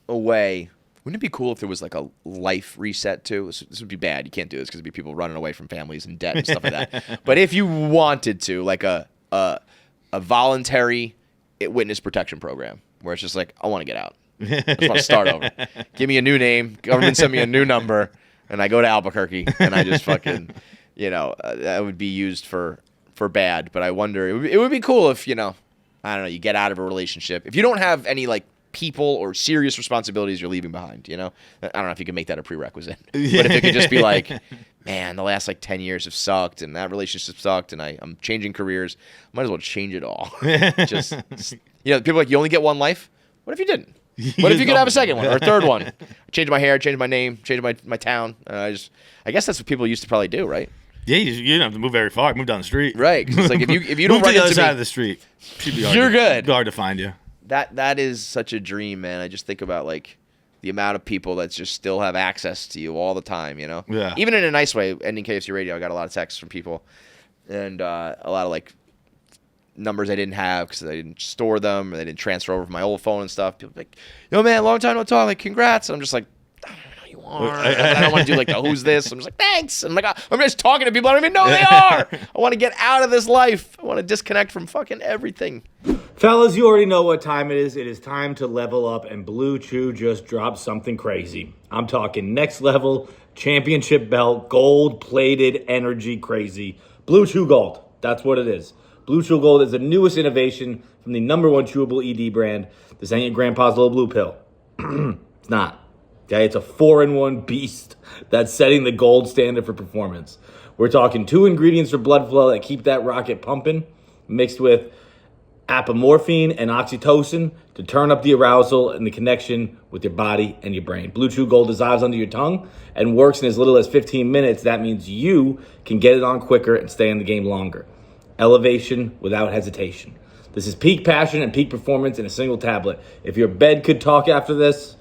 a way. Wouldn't it be cool if there was like a life reset too? This would be bad. You can't do this because there'd be people running away from families and debt and stuff like that. But if you wanted to, like a a voluntary witness protection program where it's just like, I want to get out. I just want to start over. Give me a new name. Government send me a new number, and I go to Albuquerque, and I just fucking, that would be used for bad. But I wonder, it would be cool if, I don't know, you get out of a relationship. If you don't have any, like, people or serious responsibilities you're leaving behind, I don't know if you can make that a prerequisite. But if it could just be like, man, the last, like, 10 years have sucked, and that relationship sucked, and I'm changing careers, might as well change it all. just people are like, you only get one life? What if you didn't? What if you could have a second one or a third one? Change my hair, change my name, change my town. I guess that's what people used to probably do, right?
Yeah, you don't have to move very far. Move down the street.
Right. 'Cause it's like if you don't
move
run
to the other
into
side
me,
of the street,
you're good.
Hard to find you.
That is such a dream, man. I just think about like the amount of people that just still have access to you all the time.
Yeah.
Even in a nice way. Ending KFC Radio, I got a lot of texts from people, and a lot of like numbers I didn't have because I didn't store them or they didn't transfer over from my old phone and stuff. People be like, yo, man, long time no talk. Like, congrats. And I'm just like, I don't know who you are. I don't want to do like the who's this. I'm just like, thanks. And I'm like, I'm just talking to people I don't even know who they are. I want to get out of this life. I want to disconnect from fucking everything.
Fellas, you already know what time it is. It is time to level up, and BlueChew just dropped something crazy. I'm talking next level, championship belt, gold-plated energy crazy. BlueChew Gold. That's what it is. BlueChew Gold is the newest innovation from the #1 chewable ED brand. This ain't your grandpa's little blue pill. It's not. Okay, it's a 4-in-1 beast that's setting the gold standard for performance. We're talking 2 ingredients for blood flow that keep that rocket pumping, mixed with apomorphine and oxytocin to turn up the arousal and the connection with your body and your brain. BlueChew Gold dissolves under your tongue and works in as little as 15 minutes. That means you can get it on quicker and stay in the game longer. Elevation without hesitation. This is peak passion and peak performance in a single tablet. If your bed could talk after this,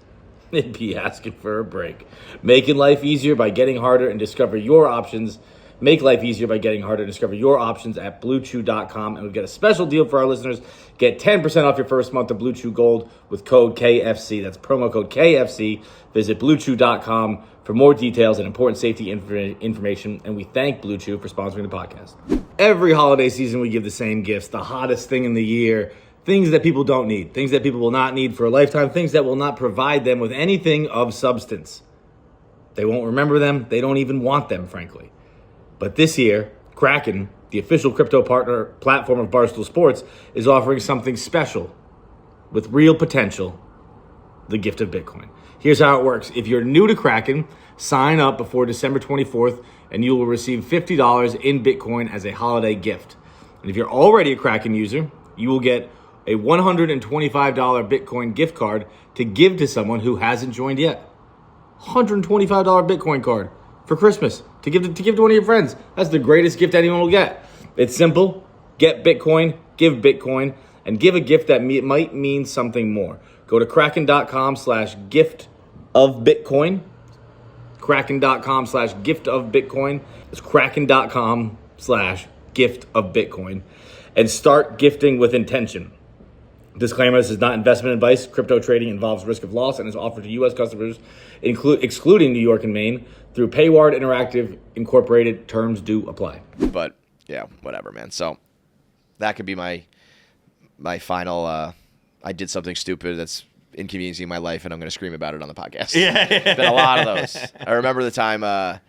it'd be asking for a break. Making life easier by getting harder and discover your options. Make life easier by getting harder and discover your options at BlueChew.com. And we've got a special deal for our listeners. Get 10% off your first month of BlueChew Gold with code KFC. That's promo code KFC. Visit BlueChew.com for more details and important safety information. And we thank BlueChew for sponsoring the podcast. Every holiday season, we give the same gifts. The hottest thing in the year. Things that people don't need. Things that people will not need for a lifetime. Things that will not provide them with anything of substance. They won't remember them. They don't even want them, frankly. But this year, Kraken, the official crypto partner platform of Barstool Sports, is offering something special with real potential, the gift of Bitcoin. Here's how it works. If you're new to Kraken, sign up before December 24th, and you will receive $50 in Bitcoin as a holiday gift. And if you're already a Kraken user, you will get a $125 Bitcoin gift card to give to someone who hasn't joined yet. $125 Bitcoin card for Christmas to give to one of your friends. That's the greatest gift anyone will get. It's simple. Get Bitcoin, give Bitcoin, and give a gift that might mean something more. Go to kraken.com/gift of Bitcoin. Kraken.com/gift of Bitcoin. It's kraken.com/gift of Bitcoin. And start gifting with intention. Disclaimer, this is not investment advice. Crypto trading involves risk of loss and is offered to U.S. customers, excluding New York and Maine, through Payward Interactive Incorporated. Terms do apply.
But, yeah, whatever, man. So that could be my final, I did something stupid that's inconveniencing my life, and I'm going to scream about it on the podcast.
Yeah.
Been a lot of those. I remember the time I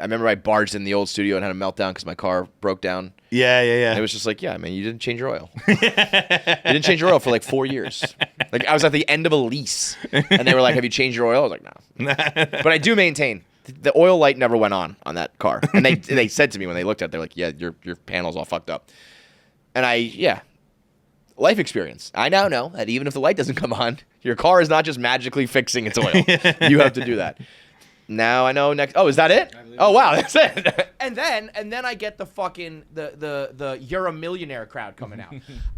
remember I barged in the old studio and had a meltdown because my car broke down.
Yeah.
And it was just like, yeah, man, you didn't change your oil. You didn't change your oil for like 4 years. Like I was at the end of a lease, and they were like, "Have you changed your oil?" I was like, "No." But I do maintain the oil light never went on that car, and they said to me when they looked at it, they're like, "Yeah, your panel's all fucked up." And life experience. I now know that even if the light doesn't come on, your car is not just magically fixing its oil. You have to do that. Now I know next. Oh, is that it? Oh, wow, that's it. and then I get the fucking the you're a millionaire crowd coming out.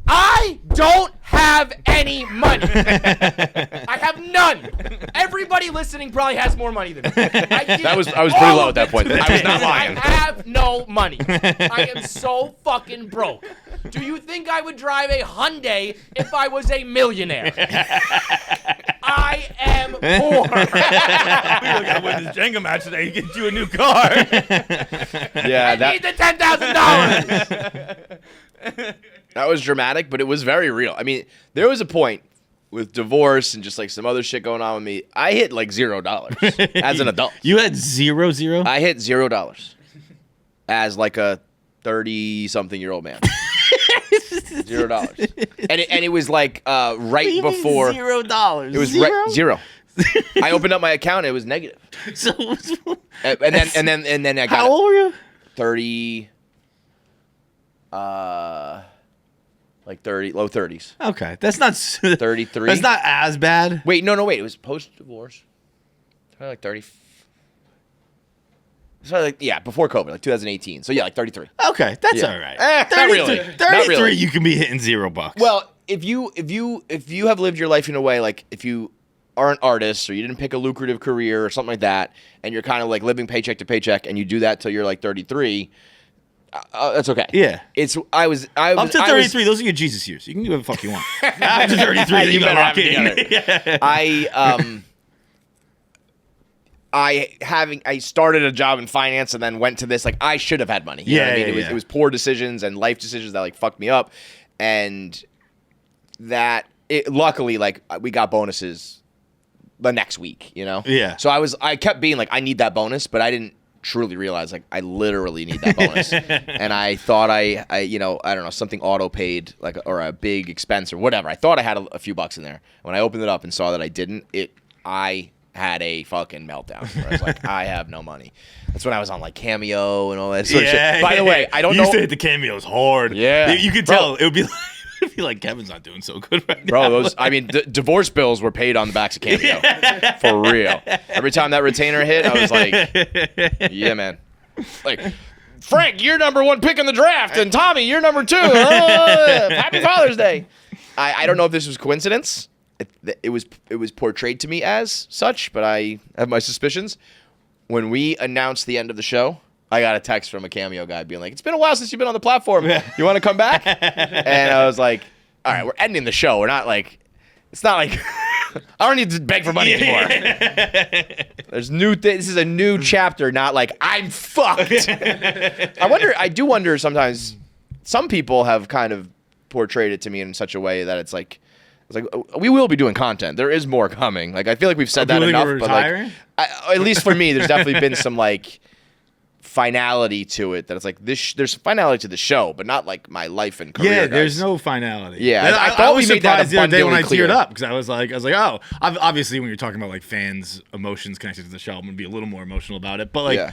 I don't have any money. I have none. Everybody listening probably has more money than me. I was pretty low at that point. I was not lying. I have no money. I am so fucking broke. Do you think I would drive a Hyundai if I was a millionaire? I am poor.
We're gonna win this Jenga match today. You get you a new car.
Yeah,
I need the $10,000.
That was dramatic, but it was very real. I mean, there was a point with divorce and just like some other shit going on with me. I hit like $0 as an adult.
You had 0, 0?
I hit $0 as like a 30-something-year-old man. $0. And it was like right before
$0.
It was zero. I opened up my account and it was negative.
So,
And then I got
how old were you?
30 like 30, low 30s.
Okay, that's not
33.
That's not as bad.
Wait, no, it was post-divorce. Probably like 30. So like, yeah, before COVID, like 2018. So yeah, like 33.
Okay, that's
Yeah.
all right.
Not really.
33,
Not really.
you can be hitting $0.
Well, if you have lived your life in a way like if you are an artist or you didn't pick a lucrative career or something like that, and you're kind of like living paycheck to paycheck, and you do that till you're like 33. That's okay.
Yeah.
I was
up to 33. Those are your Jesus years. You can do whatever the fuck you want. After 33, you
better
gotta
have
rock
it
in.
I started a job in finance and then went to this. Like I should have had money. You know what I mean? It was poor decisions and life decisions that like fucked me up, and luckily like we got bonuses the next week. You know.
Yeah.
So I kept being like I need that bonus, but I didn't truly realize like I literally need that bonus. And I thought I don't know, something auto paid like or a big expense or whatever. I thought I had a few bucks in there. When I opened it up and saw that I didn't, I had a fucking meltdown. Where I was like, I have no money. That's when I was on like Cameo and all that sort of shit. By the way, I don't know.
You used to hit the cameos hard.
Yeah.
You could tell. It would be like, it'd be like Kevin's not doing so good right now.
Bro, divorce bills were paid on the backs of Cameo. For real. Every time that retainer hit, I was like, yeah, man. Like, Frank, you're number 1 pick in the draft, and Tommy, you're number 2. Happy Father's Day. I don't know if this was coincidence. It was portrayed to me as such, but I have my suspicions. When we announced the end of the show, I got a text from a Cameo guy being like, "It's been a while since you've been on the platform. You want to come back?" And I was like, "All right, we're ending the show. We're not like, it's not like I don't need to beg for money anymore. There's this is a new chapter, not like I'm fucked." I do wonder sometimes. Some people have kind of portrayed it to me in such a way that it's like we will be doing content. There is more coming. Like I feel like we've said that enough, but like at least for me, there's definitely been some like finality to it that it's like this. There's finality to the show, but not like my life and career.
Yeah,
guys.
There's no finality.
Yeah,
I
thought
was
we made that
surprised the other day when I
abundantly clear.
teared up because I was like, oh, obviously when you're talking about like fans' emotions connected to the show, I'm gonna be a little more emotional about it. But like, yeah,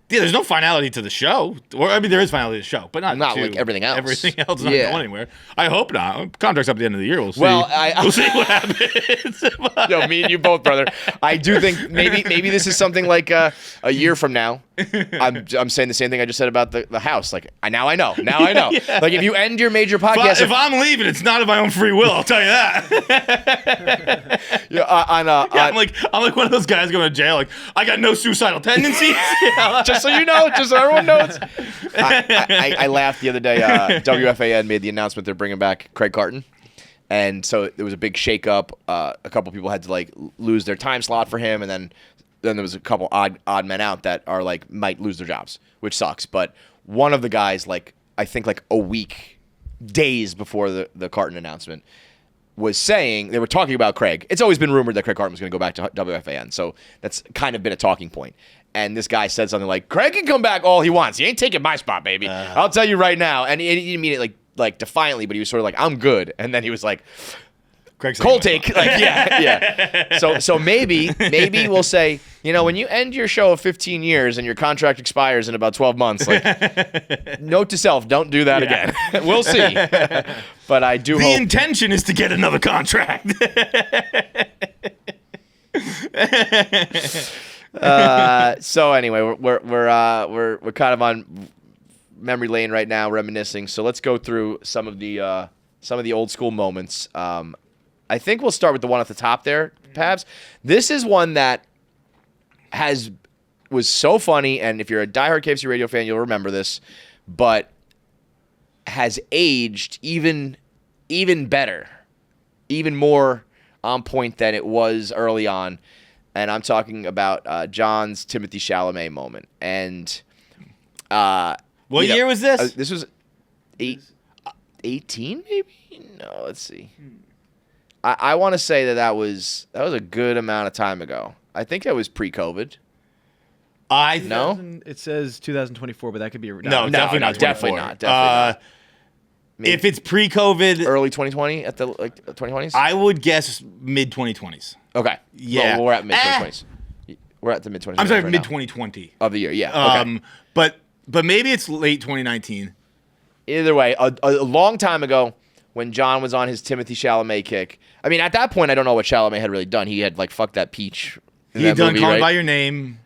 there's no finality to the show. Or I mean, there is finality to the show, but not to
like everything else.
Everything else is not going anywhere. I hope not. Contract's up at the end of the year. We'll see.
Well,
we'll see what happens.
Yo, me and you both, brother. I do think maybe this is something like a year from now. I'm saying the same thing I just said about the house. Like now I know. Yeah. Like if you end your major podcast,
if I'm leaving, it's not of my own free will. I'll tell you that.
Yeah,
I'm like one of those guys going to jail. Like I got no suicidal tendencies.
Just so you know, just so everyone knows. I laughed the other day. WFAN made the announcement they're bringing back Craig Carton. And so there was a big shakeup. A couple people had to like lose their time slot for him, and then there was a couple odd men out that are like might lose their jobs, which sucks. But one of the guys, like I think like a week, days before the Carton announcement, was saying they were talking about Craig. It's always been rumored that Craig Carton was going to go back to WFAN, so that's kind of been a talking point. And this guy said something like, "Craig can come back all he wants. He ain't taking my spot, baby. I'll tell you right now." And he didn't mean it like defiantly, but he was sort of like, "I'm good." And then he was like,
Craig's
cold take. Like, yeah. So maybe we'll say, when you end your show of 15 years and your contract expires in about 12 months, like, note to self, don't do that again. We'll see. But I do hope.
The intention is to get another contract.
So anyway, we're kind of on memory lane right now, reminiscing. So let's go through some of the old school moments. I think we'll start with the one at the top there, Pabs. This is one that was so funny, and if you're a diehard KFC Radio fan, you'll remember this, but has aged even better, even more on point than it was early on. And I'm talking about John's Timothee Chalamet moment. And
what year was this?
This was 8. 18, maybe? No, let's see. I want to say that was a good amount of time ago. I think that was pre-COVID. No?
It says 2024, but that could be
No, definitely not.
Definitely not. Maybe
If it's pre-COVID,
early 2020 at the 2020s.
I would guess mid 2020s.
Okay.
Yeah.
Well, we're at mid 2020s. We're at the mid 2020s.
I'm sorry,
right
mid
now.
2020
of the year. Yeah. Okay.
But maybe it's late 2019.
Either way, a long time ago, when John was on his Timothee Chalamet kick. I mean, at that point, I don't know what Chalamet had really done. He had like fucked that peach.
He had done Call Me by Your Name.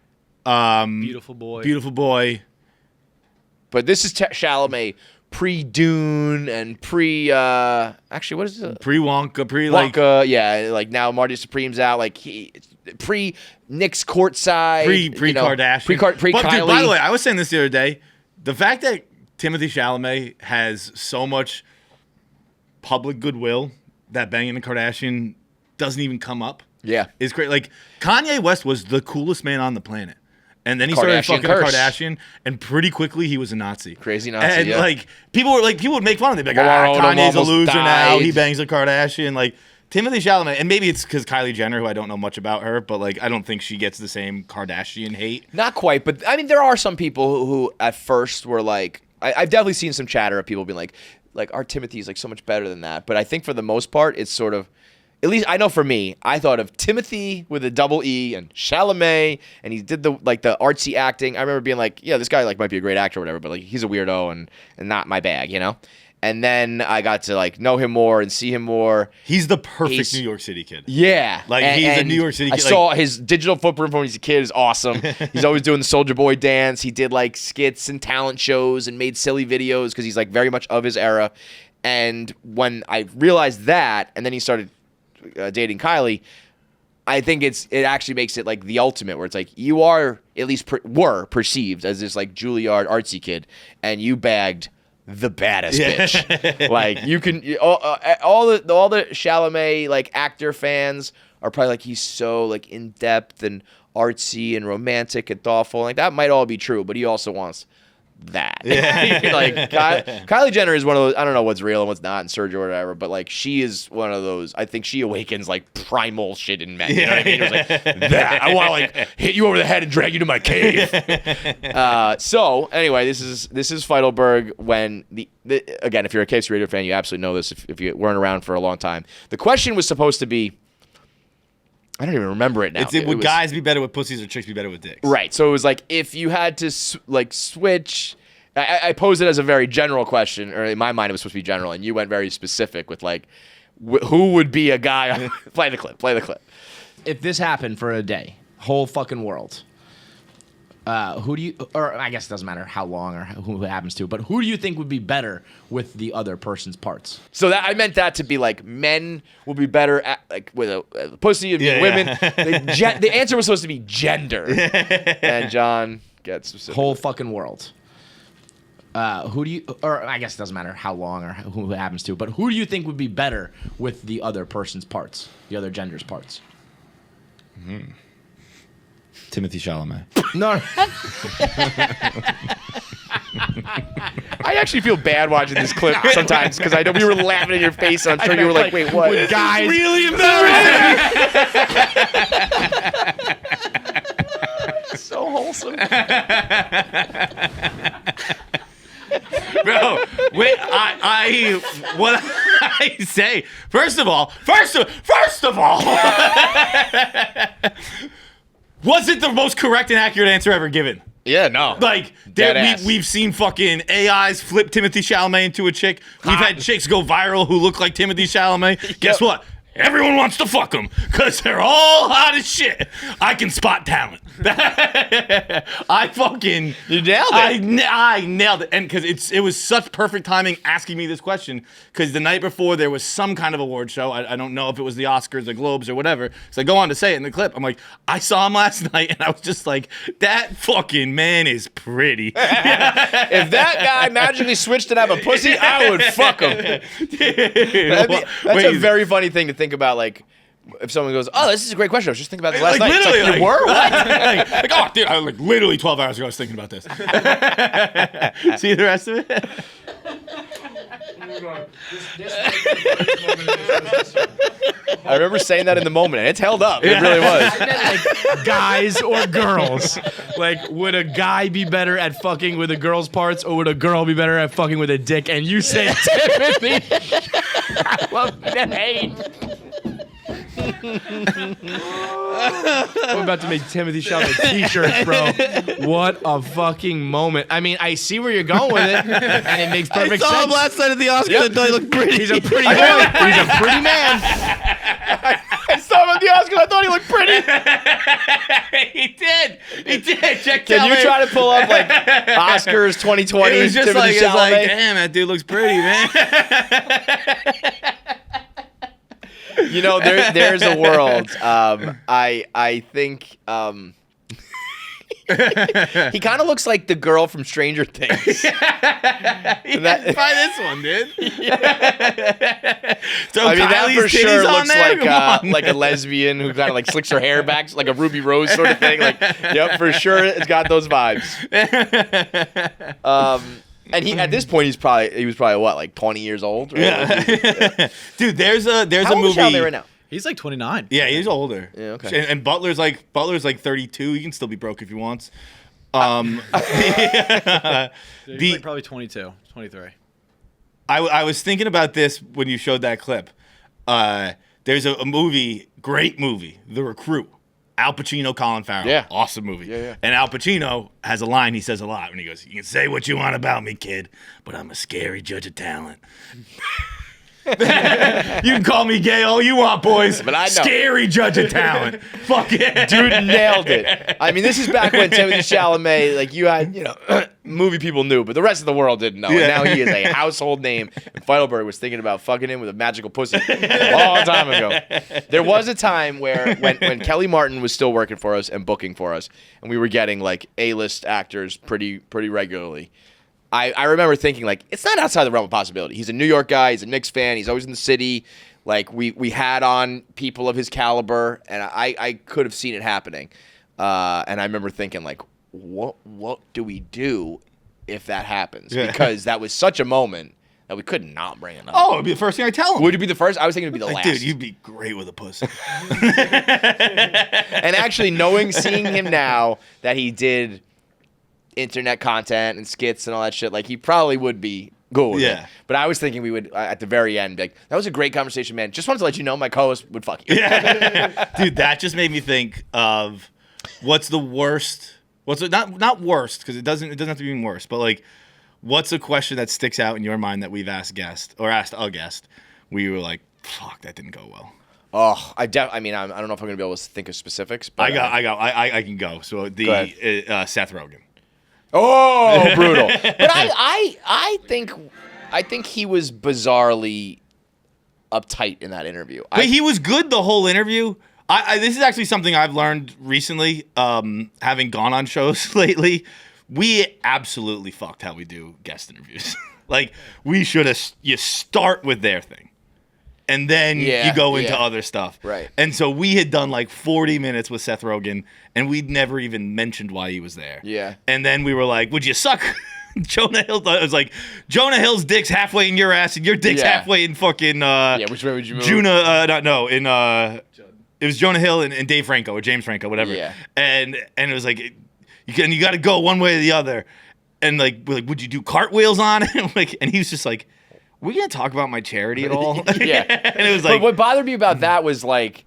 Beautiful Boy.
Beautiful Boy.
But this is Chalamet pre-Dune and actually, what is it?
Pre-Wonka,
Wonka, yeah, like now Marty Supreme's out, like pre-Nick's courtside,
pre-Kardashian,
pre-Kylie.
But dude, by the way, I was saying this the other day. The fact that Timothee Chalamet has so much public goodwill that banging the Kardashian doesn't even come up.
Yeah,
is great. Like Kanye West was the coolest man on the planet. And then he started fucking a Kardashian, and pretty quickly he was a Nazi.
Crazy Nazi,
and
yeah.
like people would make fun of him. They'd be like, Kanye's a loser now. He bangs a Kardashian. Like Timothee Chalamet, and maybe it's because Kylie Jenner, who I don't know much about her, but like I don't think she gets the same Kardashian hate.
Not quite, but I mean there are some people who at first were like, I've definitely seen some chatter of people being like our Timothy's like so much better than that. But I think for the most part, it's sort of. At least I know for me, I thought of Timothee with a double E and Chalamet, and he did the artsy acting. I remember being like, yeah, this guy like might be a great actor or whatever, but like he's a weirdo and not my bag, you know? And then I got to like know him more and see him more.
He's the perfect New York City kid.
Yeah.
Like he's a New York City kid.
I saw his digital footprint when he's a kid is awesome. He's always doing the Soulja Boy dance. He did like skits and talent shows and made silly videos because he's like very much of his era. And when I realized that, and then he started dating Kylie, I think it actually makes it like the ultimate where it's like you are at least were perceived as this like Juilliard artsy kid and you bagged the baddest bitch. Like you can all the Chalamet like actor fans are probably like he's so like in depth and artsy and romantic and thoughtful. Like that might all be true, but he also wants that. Like Kylie Jenner is one of those, I don't know what's real and what's not, and Sergio or whatever, but like she is one of those, I think she awakens like primal shit in men. You know what I mean? It was like that. I want to like hit you over the head and drag you to my cave. So anyway, this is Feitelberg when again, if you're a KFC Radio fan, you absolutely know this if you weren't around for a long time. The question was supposed to be, I don't even remember it now.
Would guys be better with pussies or chicks be better with dicks?
Right. So it was like if you had to switch. I posed it as a very general question, or in my mind it was supposed to be general, and you went very specific with like who would be a guy. Play the clip.
If this happened for a day, whole fucking world, who do you? Or I guess it doesn't matter how long or who it happens to, but who do you think would be better with the other person's parts?
So that I meant that to be like men will be better at like with a pussy and women. The answer was supposed to be gender, and John gets specific.
Whole fucking world. Who do you? Or I guess it doesn't matter how long or who it happens to, but who do you think would be better with the other person's parts, the other gender's parts?
Timothee Chalamet.
No.
I actually feel bad watching this clip sometimes because I know we were laughing in your face. And I'm sure you were like, "Wait, what?"
Guys,
really embarrassing.
So wholesome.
Bro, wait, what I say? First of all, was it the most correct and accurate answer ever given?
Yeah, no.
Like, we've seen fucking AIs flip Timothee Chalamet into a chick. We've had chicks go viral who look like Timothee Chalamet. Guess what? Everyone wants to fuck them because they're all hot as shit. I can spot talent. I fucking...
You nailed it.
I nailed it. And because it was such perfect timing asking me this question because the night before there was some kind of award show. I don't know if it was the Oscars, the Globes, or whatever. So I go on to say it in the clip. I'm like, I saw him last night and I was just like, that fucking man is pretty.
If that guy magically switched and have a pussy, I would fuck him. That's a very funny thing to think about, like, if someone goes, "Oh, this is a great question. I was just thinking about this last night." It's like, you were? What?
like, oh, dude, literally 12 hours ago I was thinking about this. See the rest of it?
I remember saying that in the moment, and it's held up. It really was.
I meant like guys or girls. Like, would a guy be better at fucking with a girl's parts, or would a girl be better at fucking with a dick? And you say Timothy. I love that hate. I'm about to make Timothy Chalamet t-shirts, bro. What a fucking moment. I mean, I see where you're going with it, and it makes perfect
I saw
sense.
him last night at the Oscars. I thought he looked pretty.
He's a pretty boy. He's a pretty man.
I saw him at the Oscars. I thought he looked pretty.
He did. He did. Check
Can you try to pull up like Oscars 2020?
It was just
Timothee
like, it's like,
Chalamet?
damn, that dude looks pretty, man.
You know, there's a world. I think he kind of looks like the girl from Stranger Things.
Yeah, try this one, dude. So
I mean, that
Kylie's
for sure
titties on
looks
there? Come on.
like a lesbian who kind of like slicks her hair back, like a Ruby Rose sort of thing. Like, yep, for sure, it's got those vibes. And he at this point he was probably what, like 20 years old? Right?
Yeah. Dude, there's
How
a
old is
movie.
Chalamet right now?
He's like 29.
Yeah, he's older.
Yeah, okay.
And Butler's like 32. He can still be broke if he wants.
He's
The
like probably 22, 23.
I was thinking about this when you showed that clip. There's a movie, great movie, The Recruit. Al Pacino, Colin Farrell.
Yeah.
Awesome movie.
Yeah.
And Al Pacino has a line he says a lot when he goes, "You can say what you want about me, kid, but I'm a scary judge of talent." You can call me gay all you want, boys.
But I know.
Scary judge of talent. Fuck yeah.
Dude nailed it. I mean, this is back when Timothee Chalamet, like you had, movie people knew, but the rest of the world didn't know. And now he is a household name. And Feitelberg was thinking about fucking him with a magical pussy a long time ago. There was a time where when Kelly Martin was still working for us and booking for us, and we were getting like A-list actors pretty regularly. I remember thinking, like, it's not outside the realm of possibility. He's a New York guy. He's a Knicks fan. He's always in the city. Like, we had on people of his caliber, and I could have seen it happening. And I remember thinking, like, what do we do if that happens?
Yeah.
Because that was such a moment that we could not bring it up.
Oh, it'd be the first thing I tell him.
Would it be the first? I was thinking it would be the
Like,
last.
dude, you'd be great with a pussy.
And actually seeing him now that he did internet content and skits and all that shit, like he probably would be cool with it. But I was thinking we would at the very end be like, that was a great conversation, man. Just wanted to let you know my co-host would fuck you.
Yeah. Dude, that just made me think of what's the worst. Not worst, because it doesn't have to be even worse, but like, what's a question that sticks out in your mind that we've asked a guest where you were like, fuck, that didn't go well.
Oh, I don't know if I'm gonna be able to think of specifics, but
I can go. So the Seth Rogen.
Oh, brutal. But I think he was bizarrely uptight in that interview.
But he was good the whole interview. This is actually something I've learned recently, having gone on shows lately. We absolutely fucked how we do guest interviews. Like, we should have, you start with their thing. And then you go into other stuff.
Right.
And so we had done like 40 minutes with Seth Rogen, and we'd never even mentioned why he was there.
Yeah.
And then we were like, would you suck Jonah Hill? It was like, Jonah Hill's dick's halfway in your ass, and your dick's halfway in fucking...
which way would you move?
It was Jonah Hill and Dave Franco, or James Franco, whatever.
Yeah.
And it was like, you got to go one way or the other. And like, we're like, would you do cartwheels on it? And he was just like, are we gonna talk about my charity at all?
Yeah.
And it was like,
but what bothered me about that was like,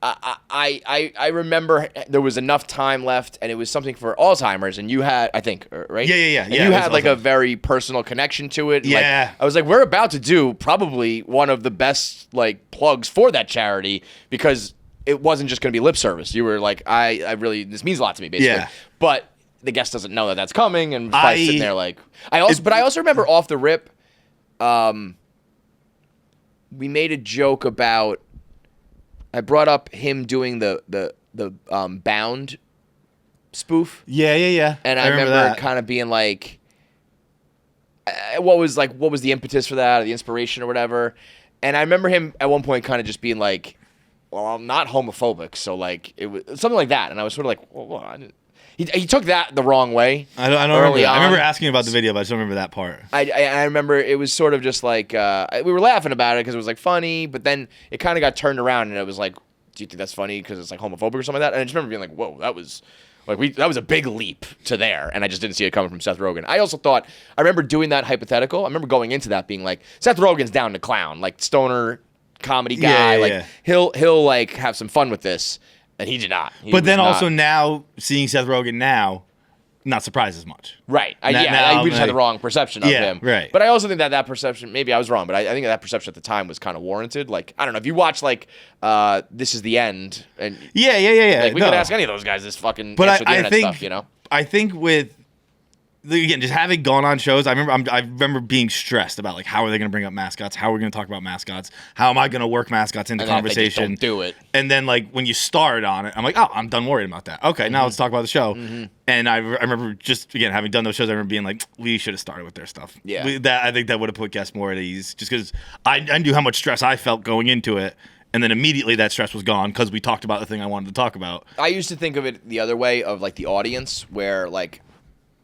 I remember there was enough time left, and it was something for Alzheimer's, and you had, I think, right?
Yeah.
And you had like a very personal connection to it.
Yeah.
Like, I was like, we're about to do probably one of the best like plugs for that charity, because it wasn't just gonna be lip service. You were like, I really, this means a lot to me, basically. Yeah. But the guest doesn't know that that's coming, and probably sitting there like, I also remember off the rip. We made a joke about. I brought up him doing the Bound spoof.
Yeah.
And I remember kind of being like, what was the impetus for that, or the inspiration or whatever. And I remember him at one point kind of just being like, well, I'm not homophobic, so like it was something like that. And I was sort of like, well, he took that the wrong way.
I don't remember
early
that. I
on.
remember asking about the video, but I just don't remember that part.
I remember it was sort of just like we were laughing about it because it was like funny, but then it kind of got turned around and it was like, do you think that's funny because it's like homophobic or something like that? And I just remember being like, whoa, that was a big leap to there, and I just didn't see it coming from Seth Rogen. I also thought, I remember doing that hypothetical. I remember going into that being like, Seth Rogen's down to clown, like stoner comedy guy, he'll like have some fun with this, and he did not.
But then also now seeing Seth Rogen now, not surprised as much.
Right. We just had the wrong perception of him.
Right.
But I also think that perception, maybe I was wrong, but I think that perception at the time was kind of warranted. Like, I don't know, if you watch like This Is the End, and
Yeah.
like, we could ask any of those guys this fucking
But
answer the
I
internet
think
stuff, you know?
I think with again, just having gone on shows, I remember being stressed about like how are they going to bring up mascots? How are we going to talk about mascots? How am I going to work mascots into
And then if they just
conversation?
don't do it.
And then like when you start on it, I'm like, oh, I'm done worrying about that. Okay, now let's talk about the show. And I remember just again having done those shows, I remember being like, we should have started with their stuff.
Yeah.
I think that would have put guests more at ease, just because I knew how much stress I felt going into it. And then immediately that stress was gone because we talked about the thing I wanted to talk about.
I used to think of it the other way, of like the audience, where like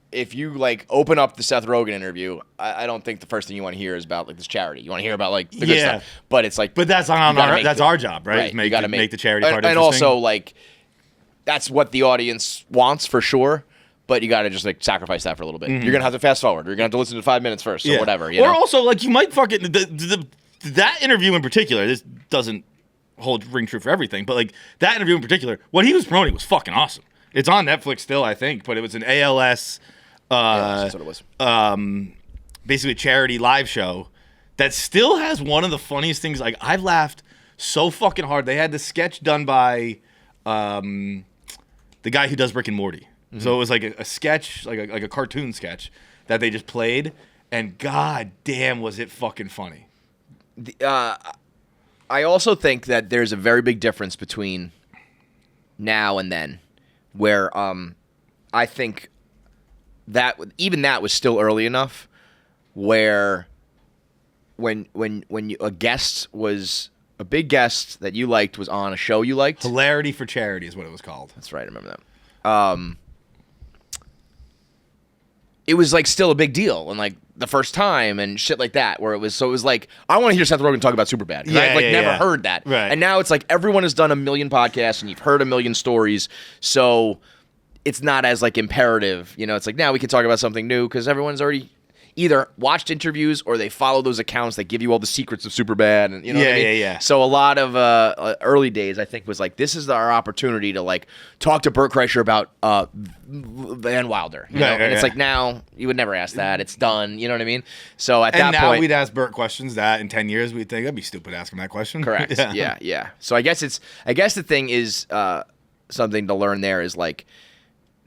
if you like open up the Seth Rogen interview, I don't think the first thing you want to hear is about like this charity. You want to hear about like the good stuff. But it's like,
but that's our job, right?
You got to
make the charity part
and
interesting.
also like that's what the audience wants for sure. But you got to just like sacrifice that for a little bit. You're gonna have to fast forward. Or you're gonna have to listen to 5 minutes first, or whatever. You know?
Also like you might fucking that interview in particular. This doesn't ring true for everything, but like that interview in particular, what he was promoting was fucking awesome. It's on Netflix still, I think, but it was an ALS.
That's what it was.
Basically a charity live show that still has one of the funniest things. Like I've laughed so fucking hard. They had the sketch done by the guy who does Rick and Morty. So it was like a sketch, like a cartoon sketch that they just played, and god damn was it fucking funny.
I also think that there's a very big difference between now and then, where I think that even that was still early enough, where when a guest was a big guest that you liked was on a show you liked.
Hilarity for Charity is what it was called.
That's right, I remember that. It was like still a big deal, and like the first time and shit like that, where it was like, I want to hear Seth Rogen talk about Superbad, because I've never heard that.
Right.
And now it's like everyone has done a million podcasts and you've heard a million stories, so it's not as like imperative, you know. It's like now we can talk about something new because everyone's already either watched interviews or they follow those accounts that give you all the secrets of Superbad, and you know what I mean?
Yeah.
So a lot of early days, I think, was like, this is our opportunity to like talk to Bert Kreischer about Van Wilder, you know? And it's like, now you would never ask that. It's done. You know what I mean? So at that
now
point,
we'd ask Bert questions that in 10 years we'd think that'd be stupid to ask him that question.
correct. Yeah. So I guess the thing is something to learn there is like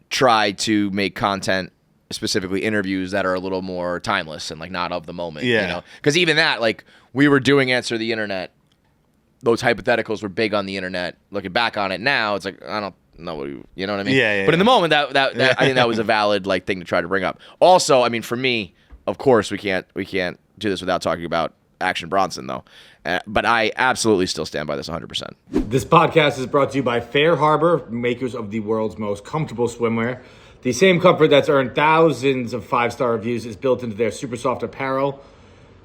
try to make content, specifically interviews, that are a little more timeless and like not of the moment.
Yeah.
You know? Because even that, like we were doing Answer the Internet, those hypotheticals were big on the internet. Looking back on it now, it's like, I don't know what you know what I mean?
Yeah.
But in the moment, that I think that was a valid like thing to try to bring up. Also, I mean, for me, of course, we can't do this without talking about Action Bronson, though. But I absolutely still stand by this 100%.
This podcast is brought to you by Fair Harbor, makers of the world's most comfortable swimwear. The same comfort that's earned thousands of 5-star reviews is built into their super soft apparel,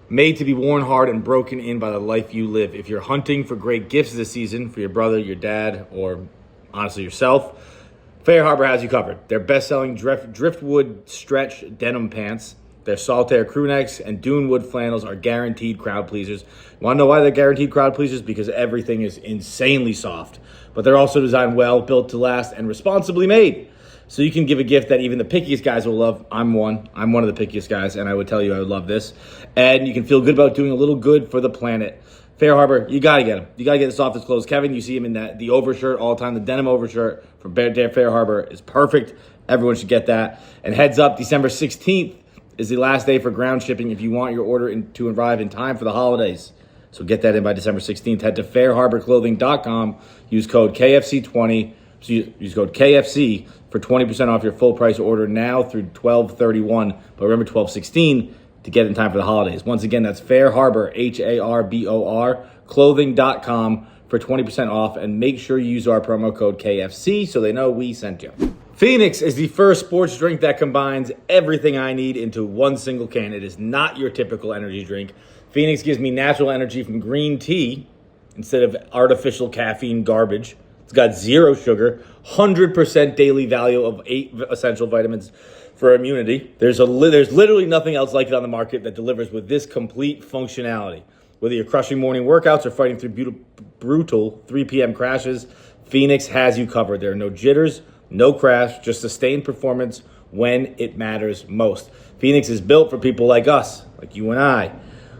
made to be worn hard and broken in by the life you live. If you're hunting for great gifts this season for your brother, your dad, or honestly yourself, Fair Harbor has you covered. Their best-selling driftwood stretch denim pants, their Saltaire crew necks, and Dunewood flannels are guaranteed crowd pleasers. You want to know why they're guaranteed crowd pleasers? Because everything is insanely soft. But they're also designed well, built to last, and responsibly made. So you can give a gift that even the pickiest guys will love. I'm one of the pickiest guys, and I would tell you I would love this. And you can feel good about doing a little good for the planet. Fair Harbor, you got to get them. You got to get the softest clothes. Kevin, you see him in the overshirt all the time. The denim overshirt from Fair Harbor is perfect. Everyone should get that. And heads up, December 16th is the last day for ground shipping if you want your order to arrive in time for the holidays. So get that in by December 16th. Head to fairharborclothing.com. Use code KFC20. Use code KFC for 20% off your full price order now through 12/31. But remember 12/16 to get it in time for the holidays. Once again, that's Fair Harbor, HARBOR, clothing.com for 20% off. And make sure you use our promo code KFC so they know we sent you. Phoenix is the first sports drink that combines everything I need into one single can. It is not your typical energy drink. Phoenix gives me natural energy from green tea instead of artificial caffeine garbage. It's got 0 sugar, 100% daily value of 8 essential vitamins for immunity. There's literally nothing else like it on the market that delivers with this complete functionality. Whether you're crushing morning workouts or fighting through brutal 3 p.m. crashes, Phoenix has you covered. There are no jitters, no crash, just sustained performance when it matters most. Phoenix is built for people like us, like you and I,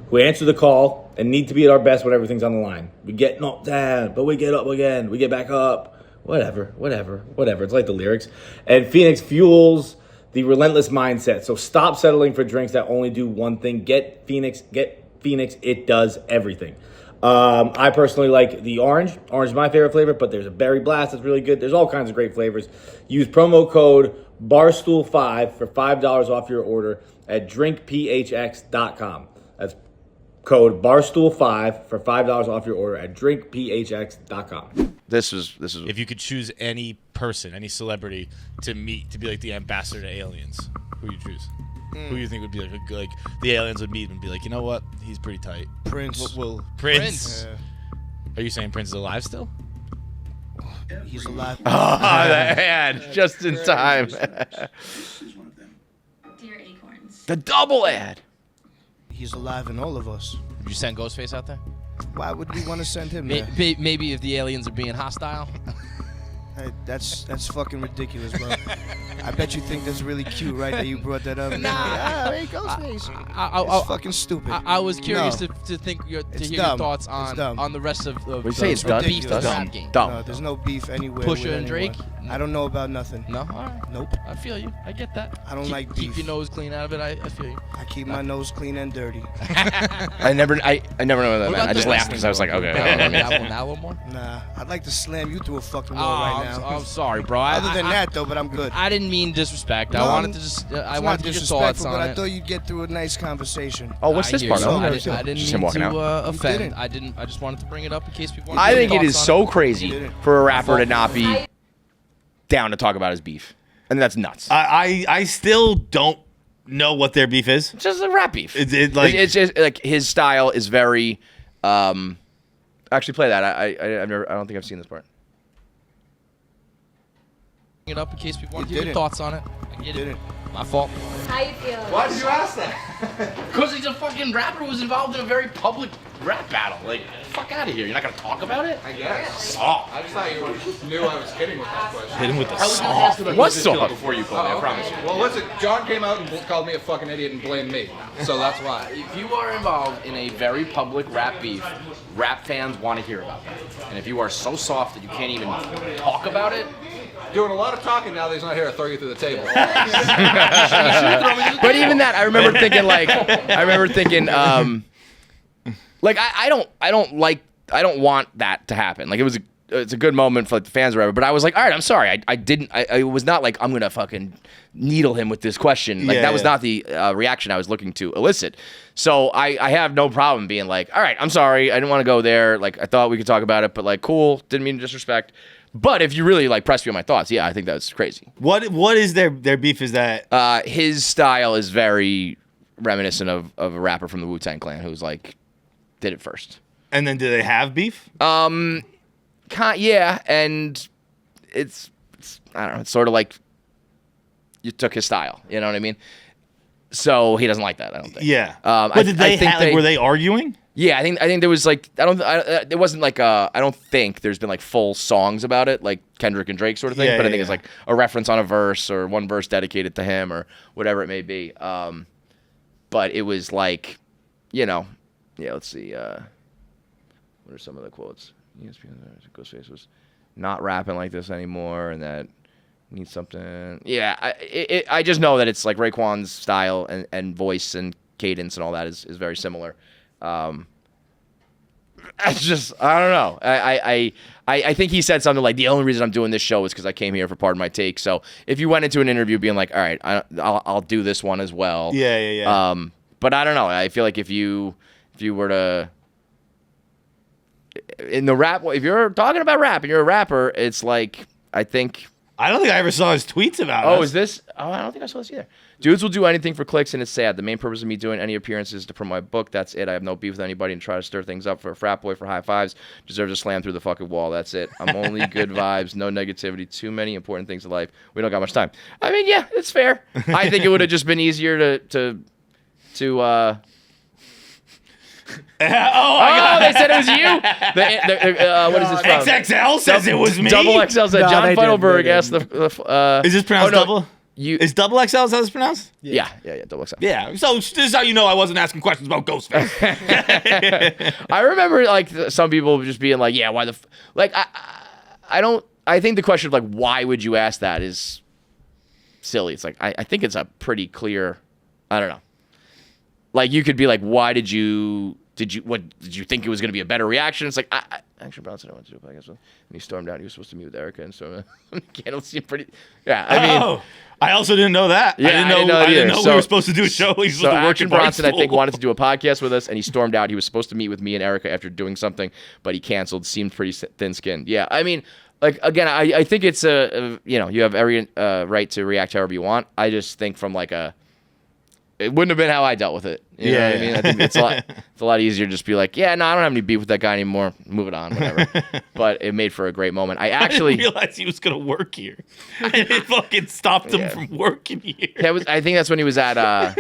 who answer the call and need to be at our best when everything's on the line. We get knocked down, but we get up again. We get back up. Whatever. It's like the lyrics. And Phoenix fuels the relentless mindset. So stop settling for drinks that only do one thing. Get Phoenix. It does everything. I personally like the orange. Orange is my favorite flavor, but there's a berry blast that's really good. There's all kinds of great flavors. Use promo code Barstool5 for $5 off your order at drinkphx.com. That's code Barstool5 for $5 off your order at drinkphx.com.
This was.
If you could choose any person, any celebrity to meet to be like the ambassador to aliens, who you choose? Who you think would be like a good, like the aliens would meet and be like, you know what? He's pretty tight.
Prince.
Prince.
Yeah.
Are you saying Prince is alive still?
He's alive.
Oh, the ad, just in time.
Choose one of them. Dear Acorns.
The double ad.
He's alive in all of us.
Would you send Ghostface out there?
Why would we want to send him there?
Maybe if the aliens are being hostile.
Hey, that's fucking ridiculous, bro. I bet you think that's really cute, right? That you brought that up. Nah, hey, Ghostface. It's fucking stupid.
I was curious
No.
to hear your
dumb.
thoughts
It's dumb.
on the rest of
We say it's done.
beef
Ridiculous.
rap game.
Dumb.
No, there's no beef anywhere.
Pusha
with
and Drake?
anyone. I don't know about nothing.
No, all right.
Nope.
I feel you. I get that.
I don't like
keep
beef.
your nose clean out of it. I feel you.
I keep my nose clean and dirty.
I never know what that
What
meant.
about
I just
the
laughed because I was like, okay. I don't know what it means.
Now a little more.
Nah, I'd like to slam you through a fucking wall right now.
I'm sorry, bro.
Other than that, though, but I'm good.
I didn't mean disrespect.
No,
I wanted to just. I
It's
wanted
not
to get your thoughts
disrespectful,
on
but
it.
I thought you'd get through a nice conversation.
Oh, what's this
hear
part?
you.
I
I
don't know.
didn't
Just
mean
him walking
to
out.
offend.
didn't.
I just wanted to bring it up in case people.
I think it is so
You
crazy
didn't.
for a rapper to not be down to talk about his beef. And that's nuts.
I still don't know what their beef is.
It's just a rap beef.
It's
just like his style is very. Actually, play that. I don't think I've seen this part.
Bring it up in case people want to
You
hear your
didn't.
thoughts on it. I get it.
Didn't.
My fault.
How you feel?
Why did you ask that?
Because he's a fucking rapper who was involved in a very public rap battle. Like, fuck out of here. You're not gonna talk about it?
I guess. I just thought you knew I was kidding with that question.
hit him with the
I was gonna
song.
ask about
What's
this killer
soft?
before you called me. I promise you.
Well, listen, John came out and called me a fucking idiot and blamed me. So that's why.
If you are involved in a very public rap beef, rap fans want to hear about that. And if you are so soft that you can't even talk about it,
Doing a lot of talking now that he's not here, I'll throw you through the table.
But even that, I remember thinking like I don't want that to happen. Like it's a good moment for like the fans or whatever. But I was like, all right, I'm sorry. I was not like I'm gonna fucking needle him with this question. Like that was not the reaction I was looking to elicit. So I have no problem being like, all right, I'm sorry. I didn't want to go there. Like I thought we could talk about it, but like cool. Didn't mean to disrespect. But if you really like press me on my thoughts, yeah, I think that's crazy.
What is their beef? Is that
His style is very reminiscent of a rapper from the Wu-Tang Clan who's like did it first.
and then do they have beef?
Yeah, and it's I don't know. It's sort of like you took his style. You know what I mean? So he doesn't like that. I don't think.
Yeah.
I
But did they
think
were they arguing?
Yeah, I think there was like it wasn't like I don't think there's been like full songs about it like Kendrick and Drake sort of thing.
Yeah,
but I
yeah,
think it's
yeah.
like a reference on a verse or one verse dedicated to him or whatever it may be. But it was like, yeah. Let's see. What are some of the quotes? Ghostface was not rapping like this anymore, and that needs something. Yeah, I just know that it's like Raekwon's style and voice and cadence and all that is very similar. I don't know. I think he said something like the only reason I'm doing this show is because I came here for Pardon My Take. So if you went into an interview being like, all right, I'll do this one as well.
Yeah.
But I don't know. I feel like if you were to in the rap, if you're talking about rap and you're a rapper, it's like I think
I don't think I ever saw his tweets about
Oh,
us.
is this? Oh, I don't think I saw this either. Dudes will do anything for clicks, and it's sad. The main purpose of me doing any appearances is to promote my book. That's it. I have no beef with anybody and try to stir things up for a frat boy for high fives. Deserves a slam through the fucking wall. That's it. I'm only good vibes, no negativity. Too many important things in life. We don't got much time. I mean, yeah, it's fair. I think it would have just been easier to they said it was you. What is this from?
XXL says it was me.
Double XL said
No,
John
they didn't,
Feitelberg
they
asked
Is this pronounced double? Is double XL? Is that it's pronounced?
Yeah, double XL.
Yeah. So this is how you know I wasn't asking questions about Ghostface.
I remember like some people just being like, "Yeah, why the I don't. I think the question of like why would you ask that is silly. It's like I think it's a pretty clear. I don't know. Like you could be like, why did you think it was going to be a better reaction? It's like actually Bronson, I wanted to do a podcast with him, and he stormed out. He was supposed to meet with Erica, and so candles seem pretty. Yeah, I mean.
I also didn't know that.
Yeah,
I didn't know
so,
we were supposed to do a show. He was supposed to work
Action
at
Bronson, I
Barstool.
think, wanted to do a podcast with us, and he stormed out. He was supposed to meet with me and Erica after doing something, but he canceled. Seemed pretty thin-skinned. Yeah, I mean, like again, I think it's you have every right to react however you want. I just think from like it wouldn't have been how I dealt with it. You know what I mean? I think it's a lot easier to just be like, yeah, no, I don't have any beef with that guy anymore. Move it on, whatever. But it made for a great moment. I didn't
realize he was going to work here. It fucking stopped him from working here.
I think that's when he was at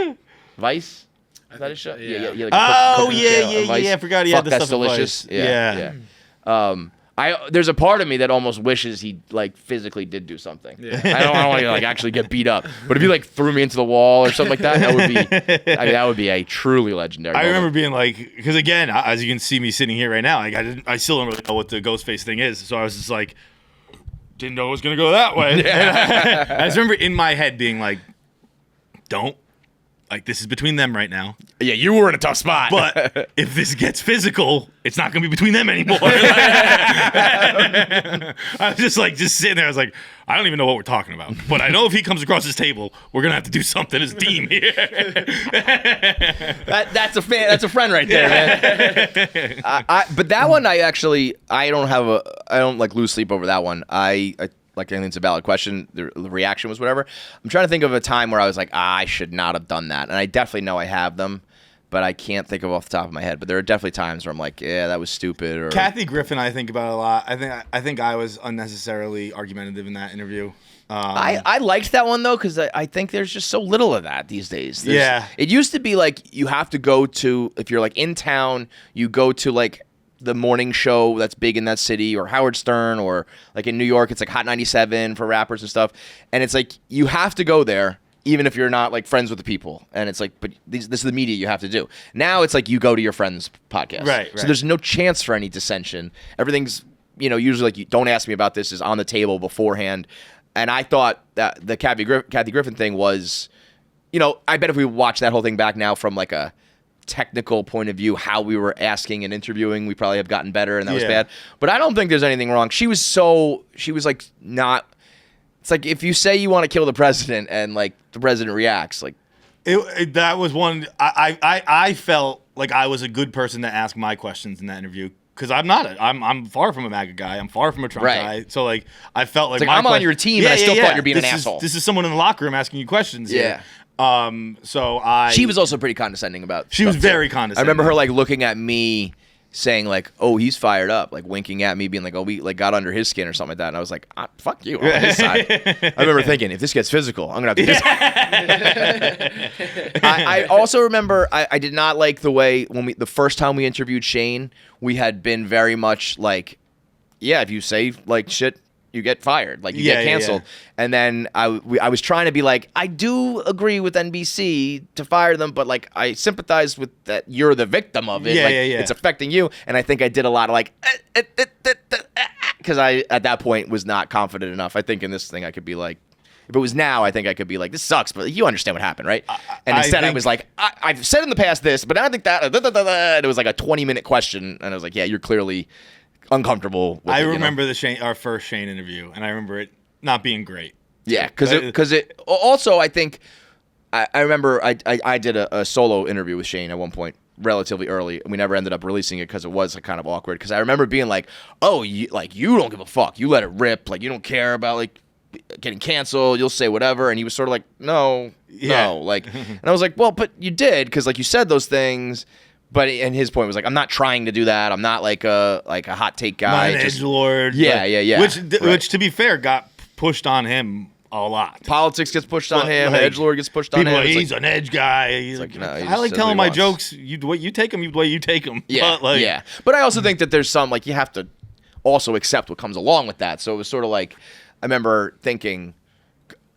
Vice. Is that his show?
Yeah.
Like
I forgot he had the
That's
stuff at
delicious.
Vice.
Yeah. There's a part of me that almost wishes he like physically did do something. Yeah. I don't want to like actually get beat up, but if he like threw me into the wall or something like that, that would be a truly legendary.
I
moment.
remember being like, because again, as you can see me sitting here right now, like I still don't really know what the Ghostface thing is, so I was just like, didn't know it was gonna go that way. Yeah. I just remember in my head being like, don't. Like, this is between them right now.
Yeah, you were in a tough spot.
But if this gets physical, it's not going to be between them anymore. I was just sitting there. I was like, I don't even know what we're talking about. But I know if he comes across this table, we're going to have to do something as a team here.
That's a friend right there, man. But that one, I don't like lose sleep over that one. I think it's a valid question. The reaction was whatever. I'm trying to think of a time where I was like, I should not have done that. And I definitely know I have them, but I can't think of off the top of my head. But there are definitely times where I'm like, yeah, that was stupid. Or
Kathy Griffin, I think about a lot. I think I was unnecessarily argumentative in that interview.
I liked that one though because I think there's just so little of that these days. It used to be like you have to go to, if you're like in town, you go to like the morning show that's big in that city, or Howard Stern, or like in New York, it's like Hot 97 for rappers and stuff. And it's like you have to go there, even if you're not like friends with the people. And it's like, but this is the media you have to do. Now it's like you go to your friend's podcast,
right?
So there's no chance for any dissension. Everything's usually like, you don't ask me about this is on the table beforehand. And I thought that the Kathy Griffin thing was, I bet if we watch that whole thing back now from like a technical point of view, how we were asking and interviewing, we probably have gotten better, and that was bad. But I don't think there's anything wrong. She was like not. It's like if you say you want to kill the president and like the president reacts, like
that was one. I felt like I was a good person to ask my questions in that interview. Because I'm not. I'm far from a MAGA guy. I'm far from a Trump guy. So like, I felt like
I'm on your team, and I still thought you're being an asshole.
This is someone in the locker room asking you questions.
Yeah.
She
was also pretty condescending about.
She was very condescending.
I remember her like looking at me, saying like, "Oh, he's fired up," like winking at me, being like, "Oh, we like got under his skin or something like that." And I was like, "Fuck you, I'm on his side." I remember thinking, if this gets physical, I'm gonna have to. I also remember I did not like the way the first time we interviewed Shane, we had been very much like, yeah, if you say like shit, you get fired, like you get canceled. And then I was trying to be like, I do agree with NBC to fire them, but like I sympathize with that you're the victim of it. It's affecting you. And I think I did a lot of like, because I at that point was not confident enough. I think in this thing I could be like, if it was now, I think I could be like, this sucks, but you understand what happened, right? And instead I was like, I've said in the past this, but I don't think that. And it was like a 20-minute question, and I was like, yeah, you're clearly uncomfortable with
I remember our first Shane interview, and I remember it not being great.
Yeah, because it also, I think I remember I did a solo interview with Shane at one point relatively early, and we never ended up releasing it because it was kind of awkward. Because I remember being like, "Oh, you don't give a fuck. You let it rip. Like you don't care about like getting canceled. You'll say whatever. And he was sort of like, no. Like, and I was like, well, but you did, because like you said those things. But and his point was like, I'm not trying to do that. I'm not like a hot take guy.
Not an edgelord.
Yeah.
Which to be fair, got pushed on him a lot.
Politics gets pushed on him. Like, edgelord gets pushed on him.
He's an edge guy. He's like,
no,
I like telling my jokes. The way you take them, the way you take them.
Yeah, But I also think that there's some, like, you have to also accept what comes along with that. So it was sort of like, I remember thinking,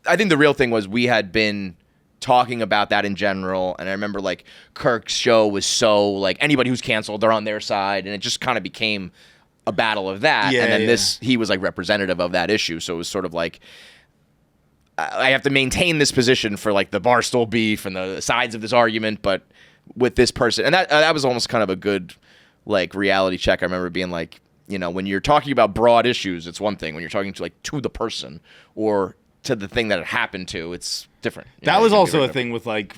I think the real thing was we had been talking about that in general, and I remember like Kirk's show was so like anybody who's canceled, they're on their side, and it just kind of became a battle of that. And then he was like representative of that issue, so it was sort of like I have to maintain this position for like the Barstool beef and the sides of this argument, but with this person, and that was almost kind of a good like reality check. I remember being like, when you're talking about broad issues, it's one thing. When you're talking to the person or to the thing that it happened to, it's different.
That was also a thing with like,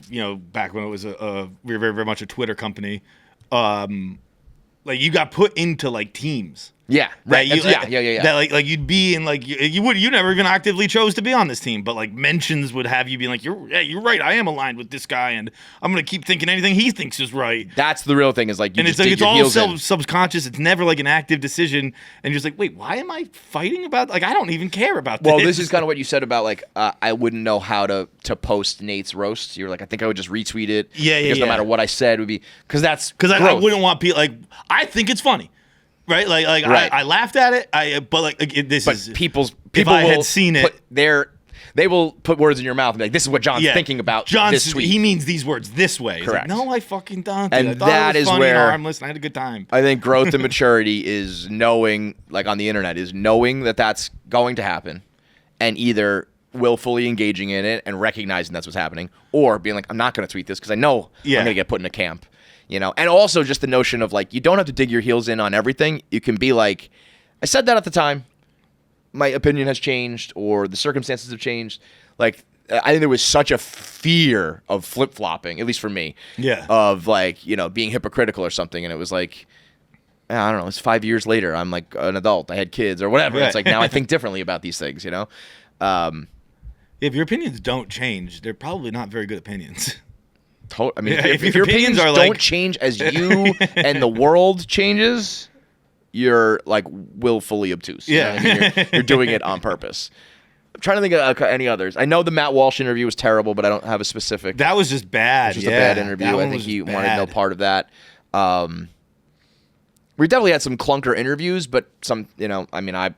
back when it was we were very, very much a Twitter company. Like you got put into like teams.
Yeah, right.
That like you'd be in like you never even actively chose to be on this team, but like mentions would have you being like, you're right, I am aligned with this guy, and I'm gonna keep thinking anything he thinks is right.
That's the real thing, is like,
it's all subconscious. It's never like an active decision, and you're just like, wait, why am I fighting about? Like, I don't even care about this.
Well, this is kind of what you said about like I wouldn't know how to post Nate's roast. You're like, I think I would just retweet it. Because no matter what I said would be because
I wouldn't want people like, I think it's funny. Right, like right. I laughed at it. But
people
if I had seen it,
they will put words in your mouth and be like, this is what John's thinking about. This tweet.
He means these words this way.
Correct.
Like, no, I fucking don't.
And
I thought
that
it was
is
funny and
where
harmless, and I had a good time.
I think growth and maturity is knowing, like on the internet, is knowing that that's going to happen, and either willfully engaging in it and recognizing that's what's happening, or being like, I'm not going to tweet this because I know I'm going to get put in a camp. And also just the notion of like, you don't have to dig your heels in on everything. You can be like, I said that at the time, my opinion has changed, or the circumstances have changed. Like, I think there was such a fear of flip-flopping, at least for me, of like, being hypocritical or something. And it was like, I don't know, it's 5 years later. I'm like an adult. I had kids or whatever. Right. It's like, now I think differently about these things, If
your opinions don't change, they're probably not very good opinions.
I mean, if your opinions don't change as you and the world changes, you're like willfully obtuse. You're doing it on purpose. I'm trying to think of any others. I know the Matt Walsh interview was terrible, but I don't have a specific.
That was just bad.
It was just a bad interview. I think he wanted no part of that. We definitely had some clunker interviews, but some, I mean, I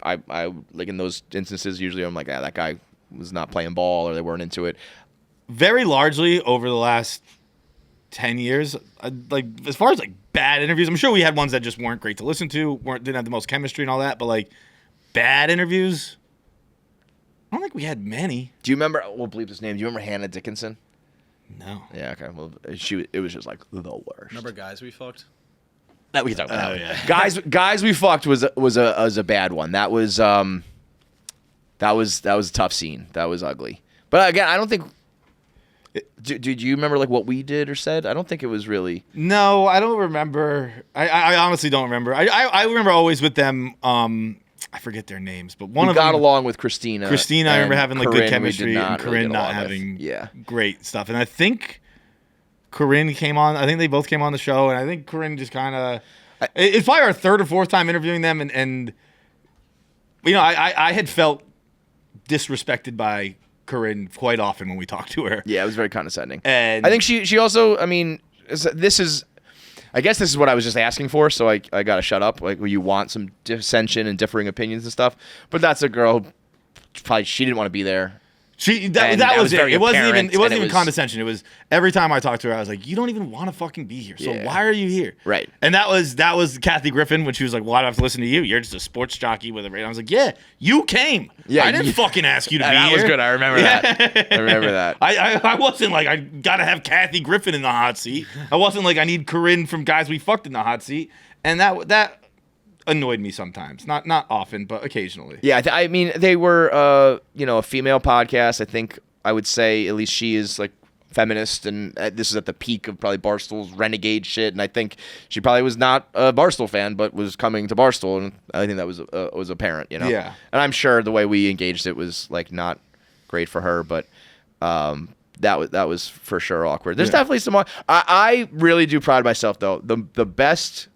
like in those instances, usually I'm like, that guy was not playing ball, or they weren't into it.
Very largely over the last 10 years, like as far as like bad interviews, I'm sure we had ones that just weren't great to listen to, didn't have the most chemistry and all that, but like bad interviews, I don't think we had many.
Do you remember? We'll bleep his name. Do you remember Hannah Dickinson?
No.
Yeah. Okay. Well, it was just like the worst.
Remember Guys We Fucked?
That we talked about. Guys We Fucked was a bad one. That was a tough scene. That was ugly. But again, I don't think. Do you remember like what we did or said? I don't think it was really.
No, I don't remember. I honestly don't remember. I remember always with them. I forget their names, but one of them got
along with Christina.
I remember having like
Corinne,
good chemistry, and Corinne
really
not having great stuff. And I think Corinne came on. I think they both came on the show, and I think Corinne just kind of. It's probably our third or fourth time interviewing them, and I had felt disrespected by Corinne quite often when we talked to her.
Yeah, it was very condescending.
And
I think she also, I mean, I guess this is what I was just asking for, so I got to shut up. Like, you want some dissension and differing opinions and stuff, but that's a girl who probably she didn't want to be there.
That was it. It wasn't even condescension. It was every time I talked to her, I was like, "You don't even want to fucking be here. So why are you here?"
Right.
And that was Kathy Griffin when she was like, "Why do I have to listen to you? You're just a sports jockey with a radio." I was like, "Yeah, you came. Yeah, I didn't fucking ask you to be here."
That was good. I remember that. I remember that.
I wasn't like I gotta have Kathy Griffin in the hot seat. I wasn't like I need Corinne from Guys We Fucked in the hot seat. And that annoyed me sometimes. Not often, but occasionally.
Yeah, I mean, they were, a female podcast. I think I would say at least she is like feminist, and this is at the peak of probably Barstool's renegade shit. And I think she probably was not a Barstool fan, but was coming to Barstool, and I think that was apparent, you know.
Yeah.
And I'm sure the way we engaged it was like not great for her, but that was for sure awkward. There's definitely some. I really do pride myself though. The best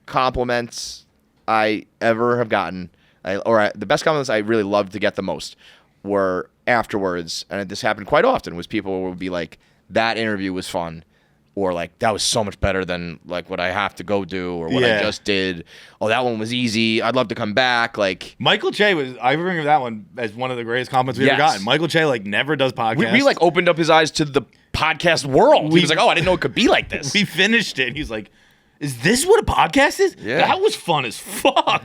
compliments I ever have gotten, the best compliments I really loved to get the most were afterwards, and this happened quite often, was people would be like, that interview was fun, or like, that was so much better than like what I have to go do, or what I just did. Oh, that one was easy. I'd love to come back. Like
Michael Che I remember that one as one of the greatest compliments we ever gotten. Michael Che like never does podcasts.
We like opened up his eyes to the podcast world. He was like, oh, I didn't know it could be like this.
We finished it, and he's like, is this what a podcast is?
Yeah.
That was fun as fuck.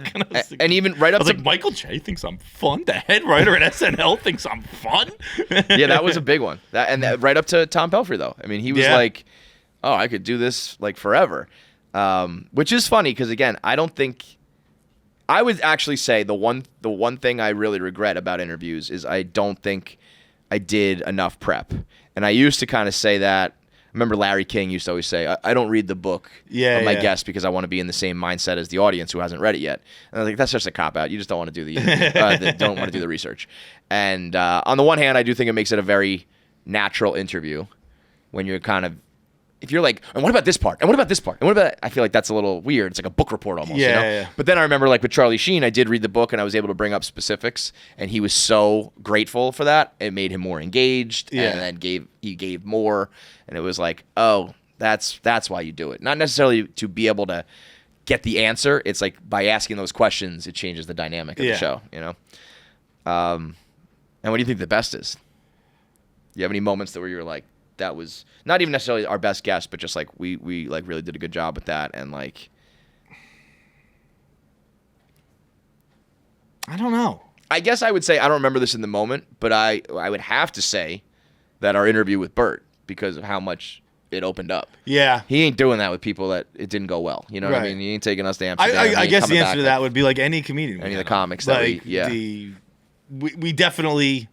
And even right up
I was like, Michael Che thinks I'm fun. The head writer at SNL thinks I'm fun.
Yeah, that was a big one. Right up to Tom Pelphrey, though. I mean, he was like, oh, I could do this like forever. Which is funny because, again, I would actually say the one thing I really regret about interviews is I don't think I did enough prep. And I used to kind of say that. I remember Larry King used to always say, I don't read the book of my guest because I want to be in the same mindset as the audience who hasn't read it yet. And I was like, that's just a cop-out. You just don't want to do don't want to do the research. And on the one hand, I do think it makes it a very natural interview when you're kind of, if you're like, and what about this part? And what about this part? And what about that? I feel like that's a little weird. It's like a book report almost.
Yeah.
But then I remember like with Charlie Sheen, I did read the book and I was able to bring up specifics, and he was so grateful for that. It made him more engaged, and then he gave more, and it was like, oh, that's why you do it. Not necessarily to be able to get the answer. It's like by asking those questions, it changes the dynamic of the show, you know? And what do you think the best is? Do you have any moments where you're like, that was not even necessarily our best guess, but just like we like really did a good job with that, and like
I don't know.
I guess I would say I don't remember this in the moment, but I would have to say that our interview with Bert, because of how much it opened up.
Yeah.
He ain't doing that with people that it didn't go well. You know what I mean? He ain't taking us to Amsterdam.
I guess the answer to that would be like any comedian.
Any of the comics that
we definitely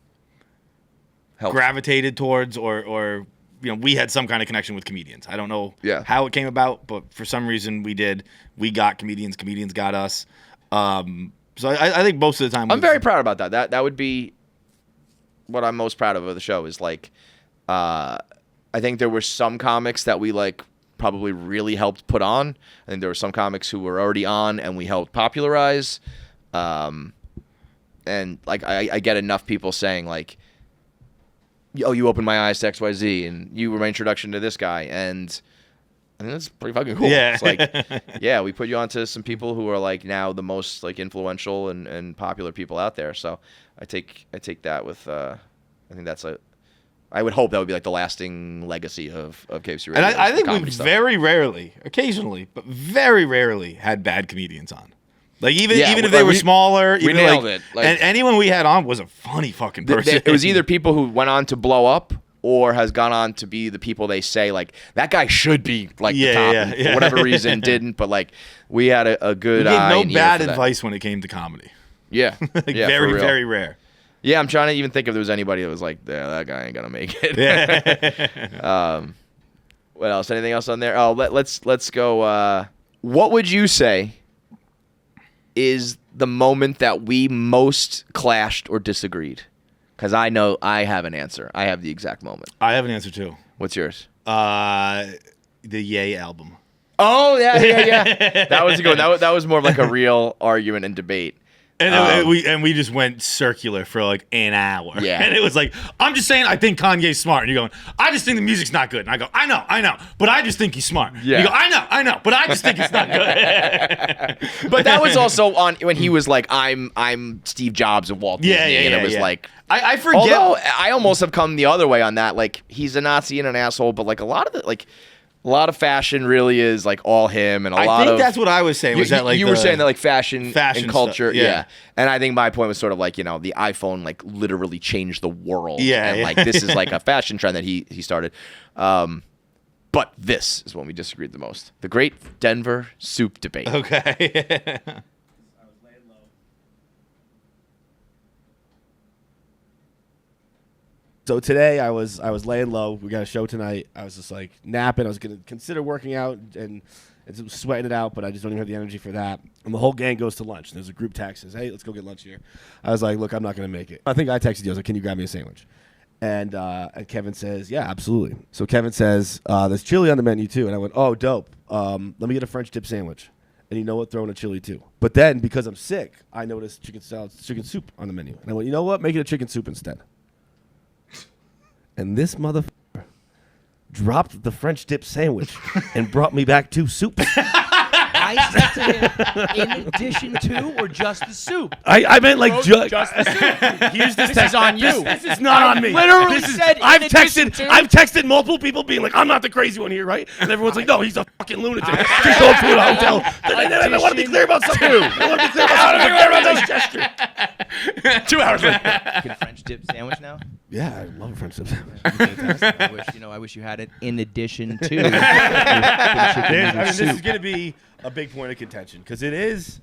gravitated towards or you know, we had some kind of connection with comedians. I don't know how it came about, but for some reason we did. We got comedians. Comedians got us. So I think most of the time...
I'm very proud about that. That would be what I'm most proud of the show is like... I think there were some comics that we like probably really helped put on. I think there were some comics who were already on and we helped popularize. And like I get enough people saying like, oh, you opened my eyes to XYZ, and you were my introduction to this guy, and I think that's pretty fucking cool.
Yeah.
It's like, yeah, we put you onto some people who are like now the most like influential and popular people out there. So I take that with I think that's I would hope that would be like the lasting legacy of KFC Radio.
And I think we very rarely, occasionally, but very rarely had bad comedians on. Like even if they were smaller,
we nailed it. Like,
and anyone we had on was a funny fucking person.
It was either people who went on to blow up or has gone on to be the people they say like that guy should be like the top, and for whatever reason didn't. But like we had a good.
We gave
eye
no
and ear
bad
for that.
advice when it came to comedy.
Yeah,
like
yeah,
very very rare.
Yeah, I'm trying to even think if there was anybody that was like, yeah, that guy ain't gonna make it. What else? Anything else on there? Oh, let's go. What would you say is the moment that we most clashed or disagreed? Because I know I have an answer. I have the exact moment.
I have an answer too.
What's yours?
The Ye album.
Oh yeah. That was a good one. That was more of like a real argument and debate.
And we just went circular for like an hour.
Yeah.
And it was like, I'm just saying I think Kanye's smart. And you're going, I just think the music's not good. And I go, I know, but I just think he's smart.
Yeah.
You go, I know, but I just think it's not good.
But that was also on when he was like, I'm Steve Jobs of Walt Disney. And it was like
I forget.
Although I almost have come the other way on that. Like he's a Nazi and an asshole, but like a lot of fashion really is like all him, and I think
that's what I was saying. Was that like
you were saying that like fashion and culture,
stuff, yeah.
And I think my point was sort of like, you know, the iPhone like literally changed the world,
and
like this is like a fashion trend that he started. But this is when we disagreed the most: the Great Denver Soup Debate.
Okay.
So today I was laying low. We got a show tonight. I was just like napping. I was gonna consider working out and sweating it out, but I just don't even have the energy for that. And the whole gang goes to lunch. There's a group text says, "Hey, let's go get lunch here." I was like, "Look, I'm not gonna make it." I think I texted you. I was like, "Can you grab me a sandwich?" And Kevin says, "Yeah, absolutely." So Kevin says, "There's chili on the menu too." And I went, "Oh, dope. Let me get a French dip sandwich." And you know what? Throw in a chili too. But then because I'm sick, I noticed chicken soup on the menu. And I went, "You know what? Make it a chicken soup instead." And this motherfucker dropped the French dip sandwich and brought me back 2 soups.
I said to him, in addition to or just the soup?
I meant like
just the soup.
Here's this
This is on you.
This is not on me.
Literally said
I've
in addition
texted
to.
I've texted multiple people being like, I'm not the crazy one here, right? And everyone's like, no, he's a fucking lunatic. Just go to a hotel. I want to be clear about something. I want to be clear about this gesture.
2 hours later. Can French dip sandwich now?
Yeah, I love a French dip sandwich.
I wish you had it in addition to.
This is going to be a big point of contention because it is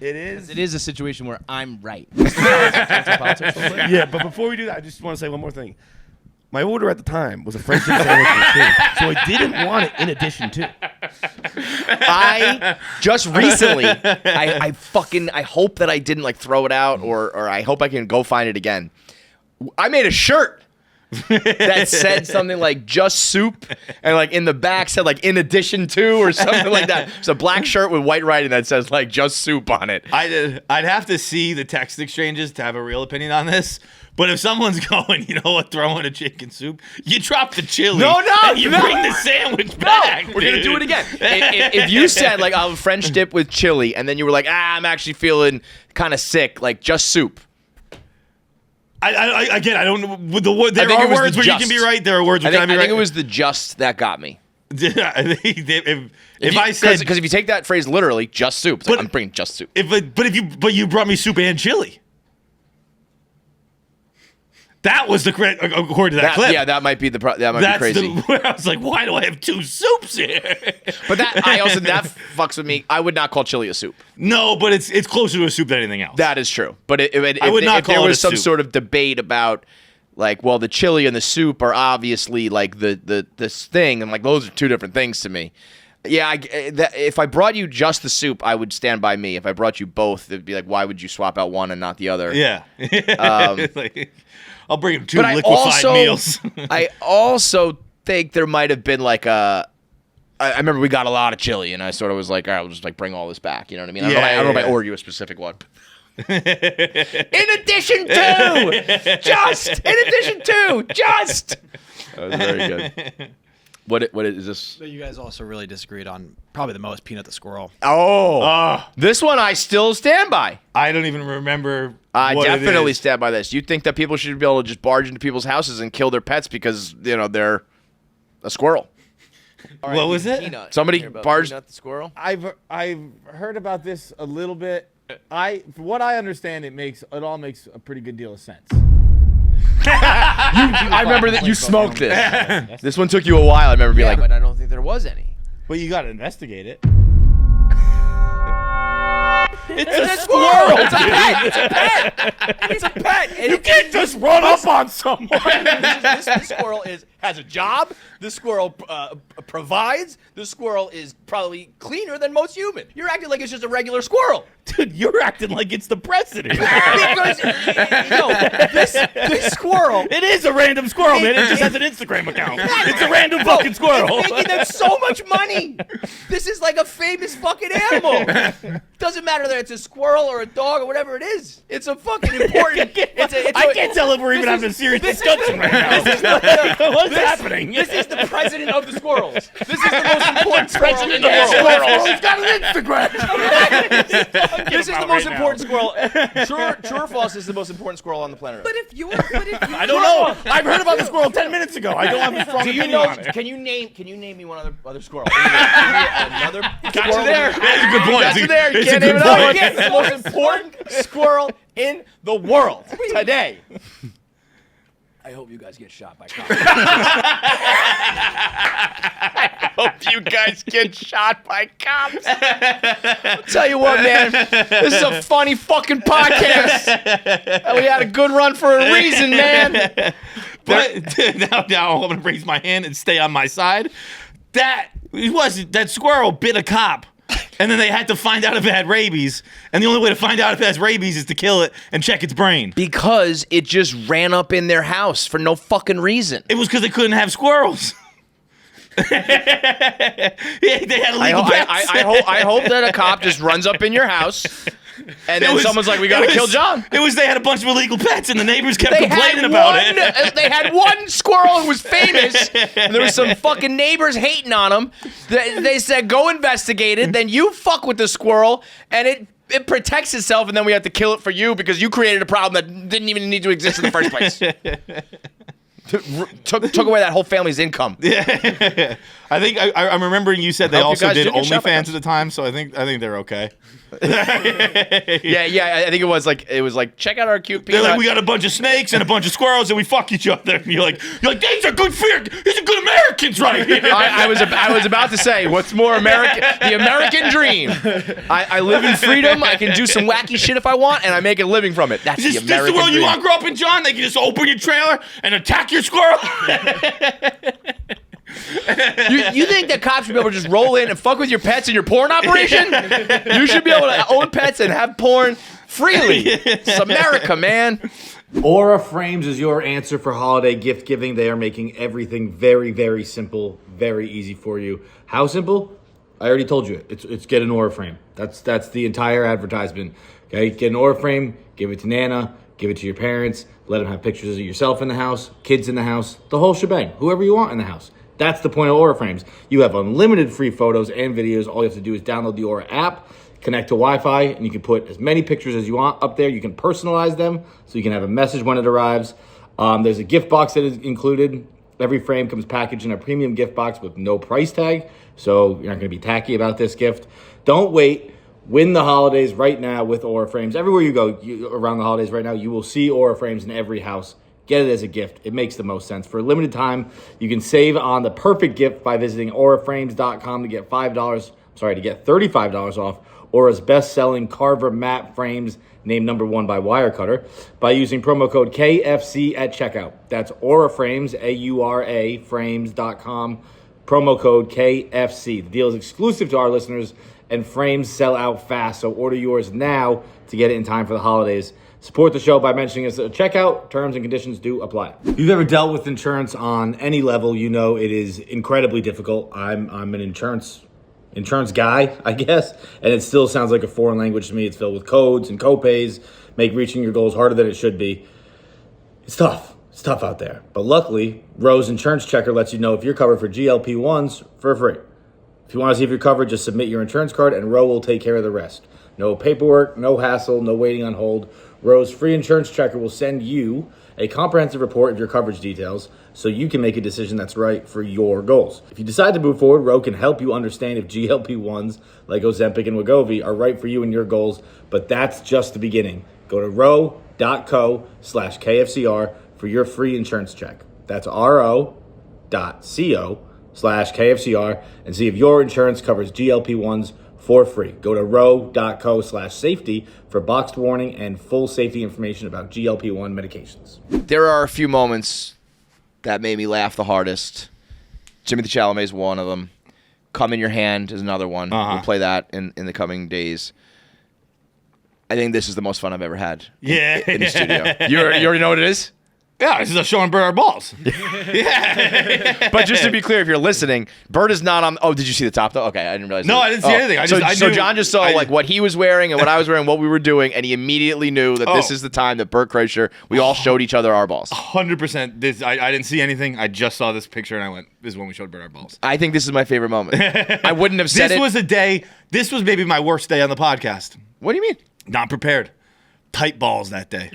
a situation where I'm right.
Yeah, but before we do that, I just want to say one more thing. My order at the time was a French dip sandwich and soup, so I didn't want it in addition to.
I just recently, I hope that I didn't like throw it out or I hope I can go find it again. I made a shirt that said something like just soup and like in the back said like in addition to or something like that. It's a black shirt with white writing that says like just soup on it.
I'd have to see the text exchanges to have a real opinion on this. But if someone's going, you know what, throw in a chicken soup, you drop the chili. And you bring the sandwich back.
We're going to do it again. If you said like I'll French dip with chili and then you were like, I'm actually feeling kind of sick, like just soup.
I don't know. There are words where you can be right. There are words where you can be right.
I think it was the just that got me.
if I said,
because if you take that phrase literally, just soup. It's like, I'm bringing just soup.
But you brought me soup and chili. That was the correct according to that clip.
Yeah, that might be be crazy.
I was like, why do I have 2 soups here?
But that fucks with me. I would not call chili a soup.
No, but it's closer to a soup than anything else.
That is true. But
I would not
if
call
there
it
was
a
some
soup.
sort of debate about like, well, the chili and the soup are obviously like this thing, and like those are 2 different things to me. Yeah, if I brought you just the soup, I would stand by me. If I brought you both, it'd be like, why would you swap out one and not the other?
Yeah. I'll bring him 2 liquefied meals.
I also think there might have been like I remember we got a lot of chili, and I sort of was like, all right, we'll just like bring all this back. You know what I mean? I don't know if I ordered you a specific one. In addition to, just in addition to, just. That was very good. What is this?
So you guys also really disagreed on probably the most, Peanut the Squirrel.
This one I still stand by.
I don't even remember.
I definitely stand by this. You think that people should be able to just barge into people's houses and kill their pets because they're a squirrel?
What was it?
Peanut.
Somebody barged.
Nut the Squirrel.
I've heard about this a little bit. For what I understand, it all makes a pretty good deal of sense.
I remember that you smoked this. This one took you a while. I remember being like,
but I don't think there was any.
But you got to investigate it.
it's a squirrel.
It's a pet. It's a pet. It's a pet.
You can't just run up on someone.
This squirrel has a job. This squirrel provides. This squirrel is probably cleaner than most human. You're acting like it's just a regular squirrel.
Dude, you're acting like it's the president.
Because this squirrel.
It is a random squirrel, man. It just has an Instagram account. It's a random fucking squirrel.
It's making them so much money. This is like a famous fucking animal. Doesn't matter whether it's a squirrel or a dog or whatever it is. It's a fucking important.
I can't tell if we're even having a serious discussion right now. What's happening?
This is the president of the squirrels. This is the most important squirrel in the world.
He's got an Instagram.
This is the most important squirrel. True or false is the most important squirrel on the planet Earth.
But if you
I don't know. I've heard about the squirrel 10 minutes ago. I don't have a strong
Do you
opinion
know?
on it.
Can you name me one other squirrel? Another
got you there.
That's a good point.
Got you there. You
It's a
can't
good
name it
point.
out.
It's the most important squirrel in the world today. I hope you guys get shot by cops.
I hope you guys get shot by cops. I'll tell you what, man. This is a funny fucking podcast. We had a good run for a reason, man.
But now I'm gonna raise my hand and stay on my side. That squirrel bit a cop. And then they had to find out if it had rabies. And the only way to find out if it has rabies is to kill it and check its brain.
Because it just ran up in their house for no fucking reason.
It was because they couldn't have squirrels. They had illegal pets.
I hope that a cop just runs up in your house and then someone's like, we gotta kill John.
They had a bunch of illegal pets and the neighbors kept complaining about it.
They had one squirrel who was famous and there was some fucking neighbors hating on him. They said, go investigate it. Then you fuck with the squirrel and it protects itself and then we have to kill it for you because you created a problem that didn't even need to exist in the first place. Took away that whole family's income.
Yeah. I think I'm remembering you said they also did OnlyFans at the time, so I think they're okay.
yeah. I think it was like check out our cute peanut.
They're like, we got a bunch of snakes and a bunch of squirrels and we fuck each other. And you're like these are good Americans, right?
I was about to say, what's more American? The American dream. I live in freedom. I can do some wacky shit if I want, and I make a living from it. That's the American dream. This is the world you want to grow up in, John? They can just open your trailer and attack your squirrel. You think that cops should be able to just roll in and fuck with your pets in your porn operation? You should be able to own pets and have porn freely. It's America, man.
Aura Frames is your answer for holiday gift giving. They are making everything very, very simple, very easy for you. How simple? I already told you. It's get an Aura Frame. That's the entire advertisement. Okay, get an Aura Frame, give it to Nana, give it to your parents, let them have pictures of yourself in the house, kids in the house, the whole shebang, whoever you want in the house. That's the point of Aura Frames. You have unlimited free photos and videos. All you have to do is download the Aura app, connect to Wi-Fi, and you can put as many pictures as you want up there. You can personalize them, so you can have a message when it arrives. There's a gift box that is included. Every frame comes packaged in a premium gift box with no price tag, so you're not going to be tacky about this gift. Don't wait. Win the holidays right now with Aura Frames. Everywhere you go around the holidays right now, you will see Aura Frames in every house. Get it as a gift. It makes the most sense. For a limited time, you can save on the perfect gift by visiting auraframes.com to get $35 off Aura's best-selling Carver matte frames, named #1 by Wirecutter, by using promo code KFC at checkout. That's Aura Frames, AURA frames.com, promo code KFC. The deal is exclusive to our listeners, and frames sell out fast, so order yours now to get it in time for the holidays. Support the show by mentioning us at checkout. Terms and conditions do apply. If you've ever dealt with insurance on any level, you know it is incredibly difficult. I'm an insurance guy, I guess, and it still sounds like a foreign language to me. It's filled with codes and copays, make reaching your goals harder than it should be. It's tough. It's tough out there. But luckily, Roe's Insurance Checker lets you know if you're covered for GLP-1s for free. If you want to see if you're covered, just submit your insurance card and Roe will take care of the rest. No paperwork, no hassle, no waiting on hold. Roe's free insurance checker will send you a comprehensive report of your coverage details so you can make a decision that's right for your goals. If you decide to move forward, Roe can help you understand if GLP-1s like Ozempic and Wegovy are right for you and your goals, but that's just the beginning. Go to roe.co/KFCR for your free insurance check. That's ro.co/KFCR and see if your insurance covers GLP-1s for free. Go to roe.co/safety for boxed warning and full safety information about GLP-1 medications.
There are a few moments that made me laugh the hardest. Timothee Chalamet is one of them. Come in Your Hand is another one. We'll play that in the coming days. I think this is the most fun I've ever had in the studio. You already know what it is?
Yeah, this is us showing Bert our balls.
Yeah. But just to be clear, if you're listening, Bert is not on. Oh, did you see the top though? Okay, I didn't realize.
No, I didn't see anything.
So John just saw like what he was wearing and what I was wearing, what we were doing, and he immediately knew that this is the time that Bert Kreischer, we all showed each other our balls.
100%. I didn't see anything. I just saw this picture and I went, "This is when we showed Bert our balls."
I think this is my favorite moment. I wouldn't have said
This was maybe my worst day on the podcast.
What do you mean?
Not prepared. Tight balls that day.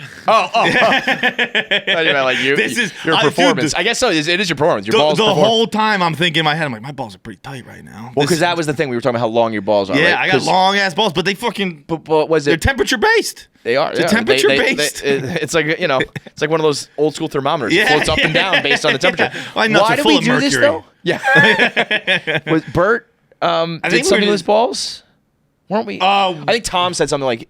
This is your performance. I guess so. It is your performance. Your balls.
The whole time I'm thinking in my head, I'm like, my balls are pretty tight right now.
Well, because that was the thing we were talking about how long your balls are.
Yeah,
right?
I got long ass balls, but they fucking.
But was it?
They're temperature based.
They are.
They're temperature based.
It's like it's like one of those old school thermometers. It floats up and down based on the temperature.
Why do we do this though?
Yeah. Was Bert did something with his balls? Weren't we?
Oh.
I think Tom said something like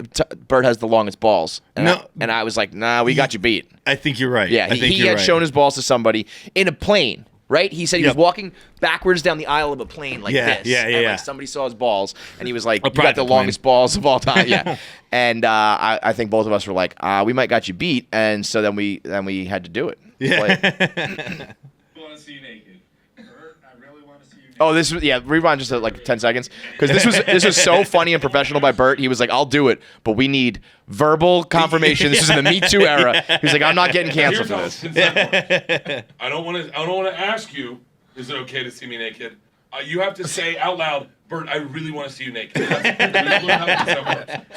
Bert has the longest balls. And
No.
I was like, nah, we got you beat.
I think you're right.
Yeah,
I think
he
you're
had
right.
shown his balls to somebody in a plane, right? He said he was
Yep.
walking backwards down the aisle of a plane like
Yeah,
this.
yeah,
and
yeah.
like somebody saw his balls, and he was like,
A
you got
private
the
plane.
longest balls of all time. Yeah. And I think both of us were like, we might got you beat. And so then we had to do it.
Yeah.
I want to see you naked. Bert, I really want to see you naked.
Oh, this was rewind just like 10 seconds because this was so funny and professional by Bert. He was like, "I'll do it, but we need verbal confirmation." This was in the Me Too era. He was like, "I'm not getting canceled for this."
I don't want to ask you. Is it okay to see me naked? You have to say out loud, Bert. I really want to see you naked.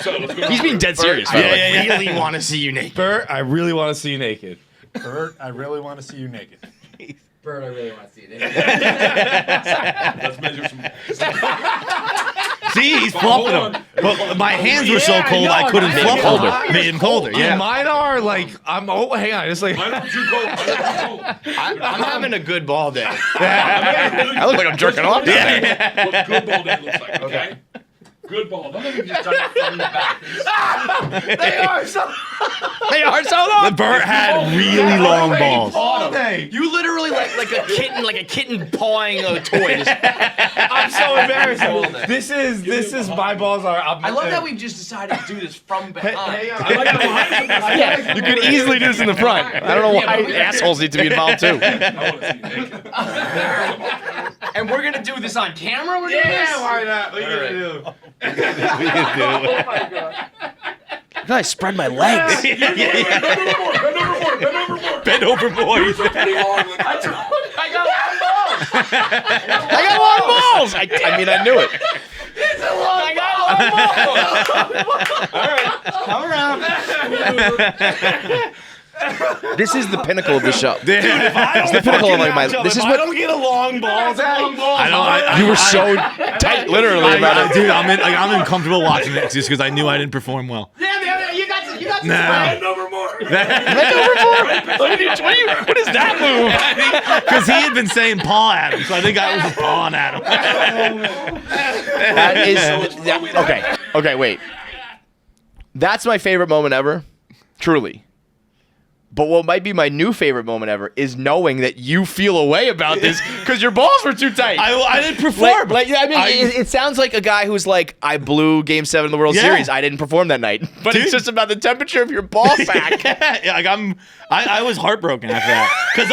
So let's go.
He's being dead serious. By the way.
I really want to see you naked.
Bert, I really want to see you naked.
Bert, I really want to see you naked.
Bert, I really want to see you naked.
Let's measure some.
See, he's fluffing them. But my hands were so cold I couldn't fluff them. Made him colder. Yeah.
Mine are like hang on, it's like
Mine are too cold.
I'm having a good ball day.
I look like I'm jerking off.
What good ball day looks like, okay? Good ball. None of you just done it from the back.
They are so
The Bert had really long balls.
You literally like a kitten pawing a toy.
I'm so embarrassed. This is my balls are.
I love that we've just decided to do this from behind.
You could easily do this in the front. I don't know why assholes need to be involved too.
And we're gonna do this on camera. We're doing this?
why not? What are you gonna do?
Oh my God, I spread my legs.
Bend over more.
Bend over more.
Pretty long.
I got long balls.
I got long balls. I mean, I knew it.
I got long balls.
This is the pinnacle of the show.
Dude,
It's the pinnacle of like my. This is
I
what
don't get a long balls.
you were so tight, literally about it.
Dude, I'm uncomfortable watching it just because I knew I didn't perform well.
Yeah, you got to
Nah.
Bend over more.
What is that move?
Because he had been saying paw at him, so I think I was just pawing at him.
That is okay. Okay, wait. That's my favorite moment ever, truly. But what might be my new favorite moment ever is knowing that you feel a way about this because your balls were too tight.
I didn't perform.
It sounds like a guy who's like, I blew Game 7 of the World Series. I didn't perform that night. But it's just about the temperature of your ball sack.
I was heartbroken after that. Because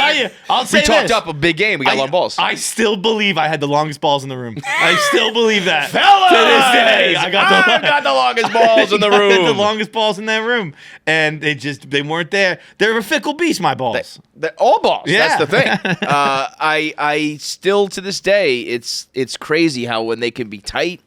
I'll say
We talked
this.
up a big game. We got long balls.
I still believe I had the longest balls in the room. I still believe that.
Fellas!
To this day, I got
the longest balls in the
I had
room.
the longest balls in that room. And they weren't there. They're a fickle beast, my balls.
They're all balls.
Yeah.
That's the thing. I still to this day, it's crazy how when they can be tight,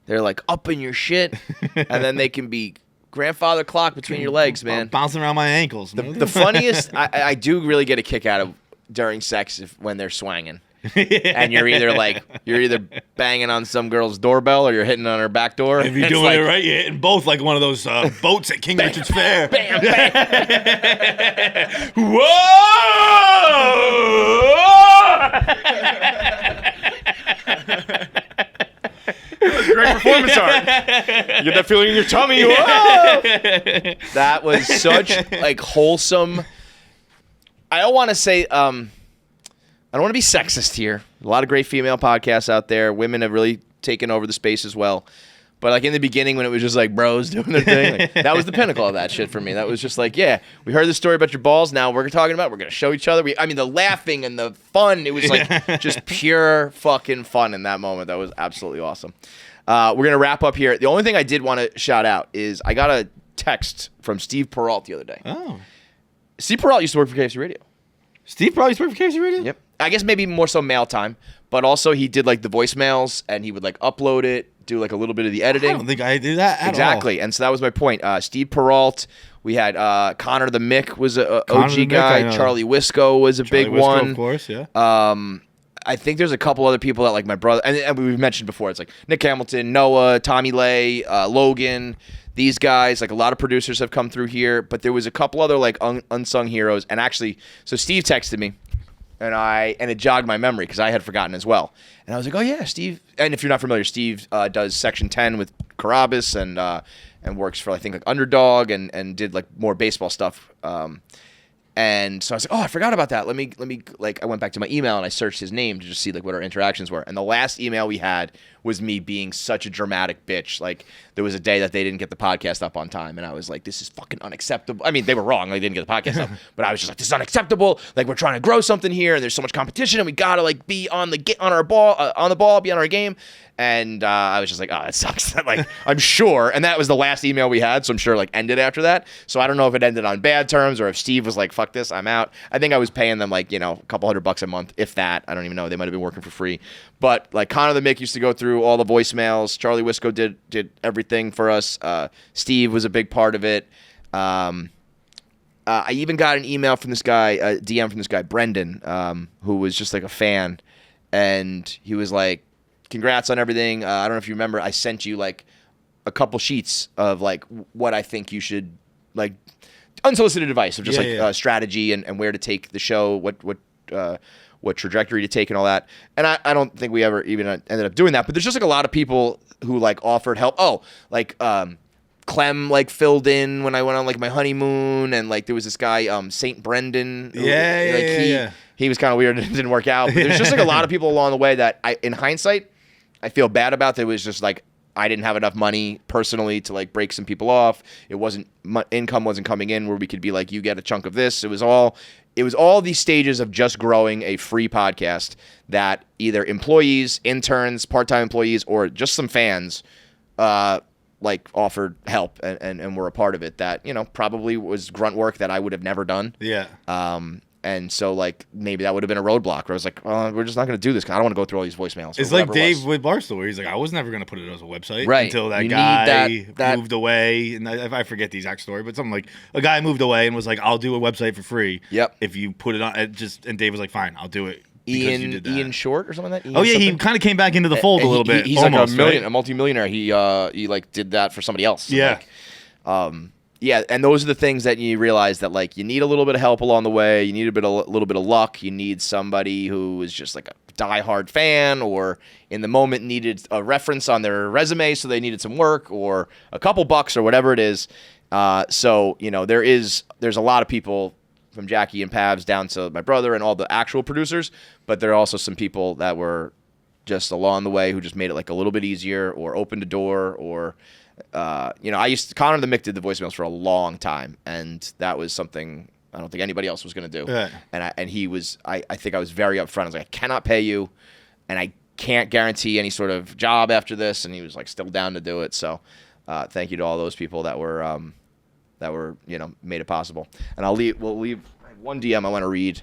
they're like up in your shit, and then they can be grandfather clock between your legs, man.
Bouncing around my ankles.
The funniest, I do really get a kick out of during sex when they're swanging. And you're either banging on some girl's doorbell or you're hitting on her back door.
If you're doing it right, you're hitting both like one of those boats at King Richard's Fair.
Bam, bam.
Whoa!
Great performance art. You get that feeling in your tummy. Whoa! That was such like wholesome. I don't want to say I don't want to be sexist here. A lot of great female podcasts out there. Women have really taken over the space as well. But like in the beginning when it was just like bros doing their thing, like, that was the pinnacle of that shit for me. That was just like, yeah, we heard the story about your balls. Now we're going to show each other. The laughing and the fun, it was like just pure fucking fun in that moment. That was absolutely awesome. We're going to wrap up here. The only thing I did want to shout out is I got a text from Steve Peralt the other day.
Oh.
Steve Peralt used to work for KFC Radio.
Steve probably used to work for KFC Radio?
Yep. I guess maybe more so mail time, but also he did like the voicemails and he would like upload it, do like a little bit of the editing.
I don't think I do that at
exactly.
all.
And so that was my point. Steve Peralt. We had Connor the Mick was a
Connor the
OG
Mick,
guy. Charlie Wisco was a big one.
Of course, yeah.
I think there's a couple other people that like my brother, and we've mentioned before. It's like Nick Hamilton, Noah, Tommy Lay, Logan. These guys, like a lot of producers have come through here, but there was a couple other like unsung heroes. And actually, so Steve texted me. And it jogged my memory because I had forgotten as well. And I was like, oh yeah, Steve. And if you're not familiar, Steve does Section 10 with Carabas and works for I think like Underdog and did like more baseball stuff. And so I was like, oh, I forgot about that. Let me like I went back to my email and I searched his name to just see like what our interactions were. And the last email we had was me being such a dramatic bitch. Like there was a day that they didn't get the podcast up on time and I was like, this is fucking unacceptable. I mean, they were wrong. They didn't get the podcast up, but I was just like, this is unacceptable. Like we're trying to grow something here and there's so much competition and we got to like be on the ball, be on our game. And I was just like, oh, that sucks. Like, I'm sure. And that was the last email we had. So I'm sure like ended after that. So I don't know if it ended on bad terms or if Steve was like, fuck this, I'm out. I think I was paying them like, a couple $100 a month, if that. I don't even know. They might have been working for free. But like Connor the Mick used to go through all the voicemails. Charlie Wisco did everything for us. Steve was a big part of it. I even got an email from this guy, a DM from this guy, Brendan, who was just like a fan. And he was like, congrats on everything. I don't know if you remember, I sent you like a couple sheets of like what I think you should like unsolicited advice of just strategy and where to take the show, what trajectory to take and all that. And I don't think we ever even ended up doing that, but there's just like a lot of people who like offered help. Oh, like Clem like filled in when I went on like my honeymoon and like there was this guy, St. Brendan. He was kind of weird and it didn't work out. But there's just like a lot of people along the way that in hindsight, I feel bad about. That it was just like I didn't have enough money personally to like break some people off. It wasn't income wasn't coming in where we could be like, you get a chunk of this. It was all these stages of just growing a free podcast that either employees, interns, part-time employees, or just some fans like offered help and were a part of it. That probably was grunt work that I would have never done.
Yeah.
And so, like, maybe that would have been a roadblock where I was like, oh, we're just not going to do this because I don't want to go through all these voicemails.
It's like Dave with Barstool where he's like, I was never going to put it as a website until that
you
guy moved away. And I forget the exact story, but something like a guy moved away and was like, I'll do a website for free.
Yep.
If you put it on, and Dave was like, fine, I'll do it.
Ian Short or something like that?
He kind of came back into the fold a little bit.
He's almost, like a multi-millionaire. He like did that for somebody else.
Yeah.
Yeah, and those are the things that you realize that like you need a little bit of help along the way. You need a little bit of luck. You need somebody who is just like a diehard fan, or in the moment needed a reference on their resume, so they needed some work, or a couple bucks, or whatever it is. So there's a lot of people from Jackie and Pavs down to my brother and all the actual producers, but there are also some people that were just along the way who just made it like a little bit easier, or opened a door, or. Connor the Mick did the voicemails for a long time, and that was something I don't think anybody else was going to do.
Right.
And he was, I think I was very upfront. I was like, I cannot pay you, and I can't guarantee any sort of job after this. And he was like still down to do it. So thank you to all those people that were made it possible. And we'll leave one DM I want to read.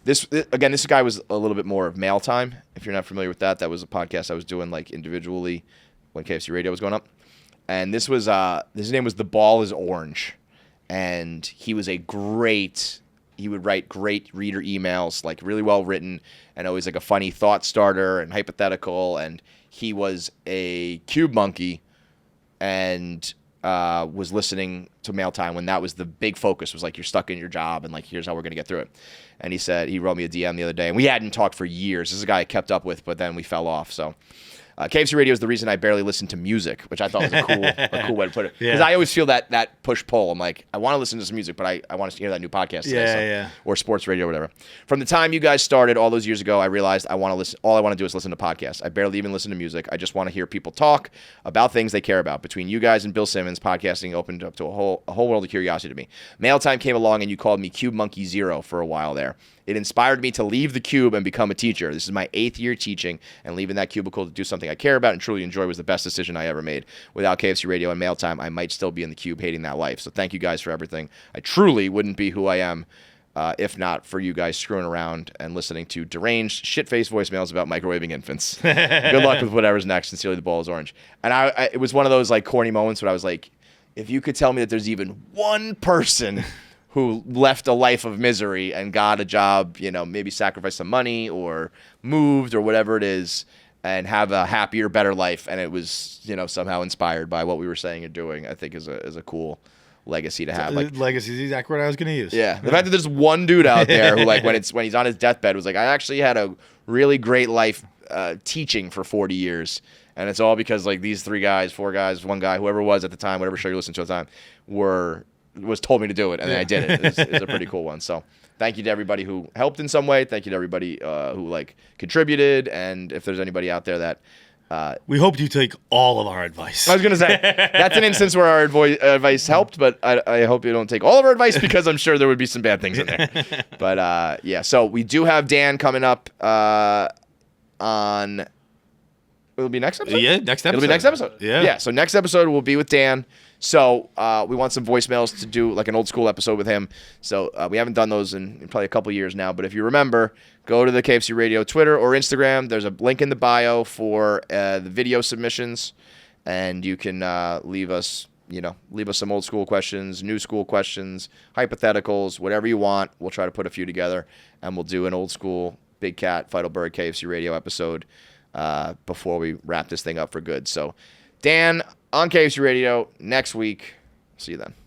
This guy was a little bit more of mail time. If you're not familiar with that, that was a podcast I was doing like individually when KFC Radio was going up. And this was his name was The Ball is Orange. And he was he would write great reader emails, like really well written, and always like a funny thought starter and hypothetical. And he was a Cube monkey and was listening to Mail Time when that was the big focus, was like, you're stuck in your job and like, here's how we're going to get through it. And he wrote me a DM the other day, and we hadn't talked for years. This is a guy I kept up with, but then we fell off. So KFC Radio is the reason I barely listen to music, which I thought was a cool way to put it. Because I always feel that push-pull. I'm like, I want to listen to some music, but I want to hear that new podcast today. Or sports radio or whatever. From the time you guys started all those years ago, I realized all I want to do is listen to podcasts. I barely even listen to music. I just want to hear people talk about things they care about. Between you guys and Bill Simmons, podcasting opened up to a whole world of curiosity to me. Mail Time came along, and you called me Cube Monkey Zero for a while there. It inspired me to leave the cube and become a teacher. This is my 8th year teaching, and leaving that cubicle to do something I care about and truly enjoy was the best decision I ever made. Without KFC Radio and Mail Time, I might still be in the cube hating that life. So thank you guys for everything. I truly wouldn't be who I am if not for you guys screwing around and listening to deranged, shit-faced voicemails about microwaving infants. Good luck with whatever's next. Sincerely, The Ball is Orange. And it was one of those like corny moments where I was like, if you could tell me that there's even one person who left a life of misery and got a job, maybe sacrificed some money or moved or whatever it is, and have a happier, better life, and it was, somehow inspired by what we were saying and doing, I think is a cool legacy to have. Like
legacy is exactly what I was going to use.
Yeah, the fact that there's one dude out there who like when he's on his deathbed was like, I actually had a really great life teaching for 40 years, and it's all because like these 3 guys, 4 guys, 1 guy, whoever it was at the time, whatever show you listened to at the time, was told me to do it, and then I did it. It's a pretty cool one. So thank you to everybody who helped in some way. Thank you to everybody who like contributed, and if there's anybody out there that.
We hope you take all of our advice.
I was going to say, that's an instance where our advice helped, but I hope you don't take all of our advice because I'm sure there would be some bad things in there. But yeah, so we do have Dan coming up on... It'll be next episode?
Yeah, next episode.
It'll be next episode.
Yeah.
So next episode will be with Dan. So we want some voicemails to do like an old school episode with him. So we haven't done those in probably a couple years now. But if you remember, go to the KFC Radio Twitter or Instagram. There's a link in the bio for the video submissions. And you can leave us some old school questions, new school questions, hypotheticals, whatever you want. We'll try to put a few together. And we'll do an old school Big Cat, Feitelberg, KFC Radio episode before we wrap this thing up for good. So Dan on KFC Radio next week. See you then.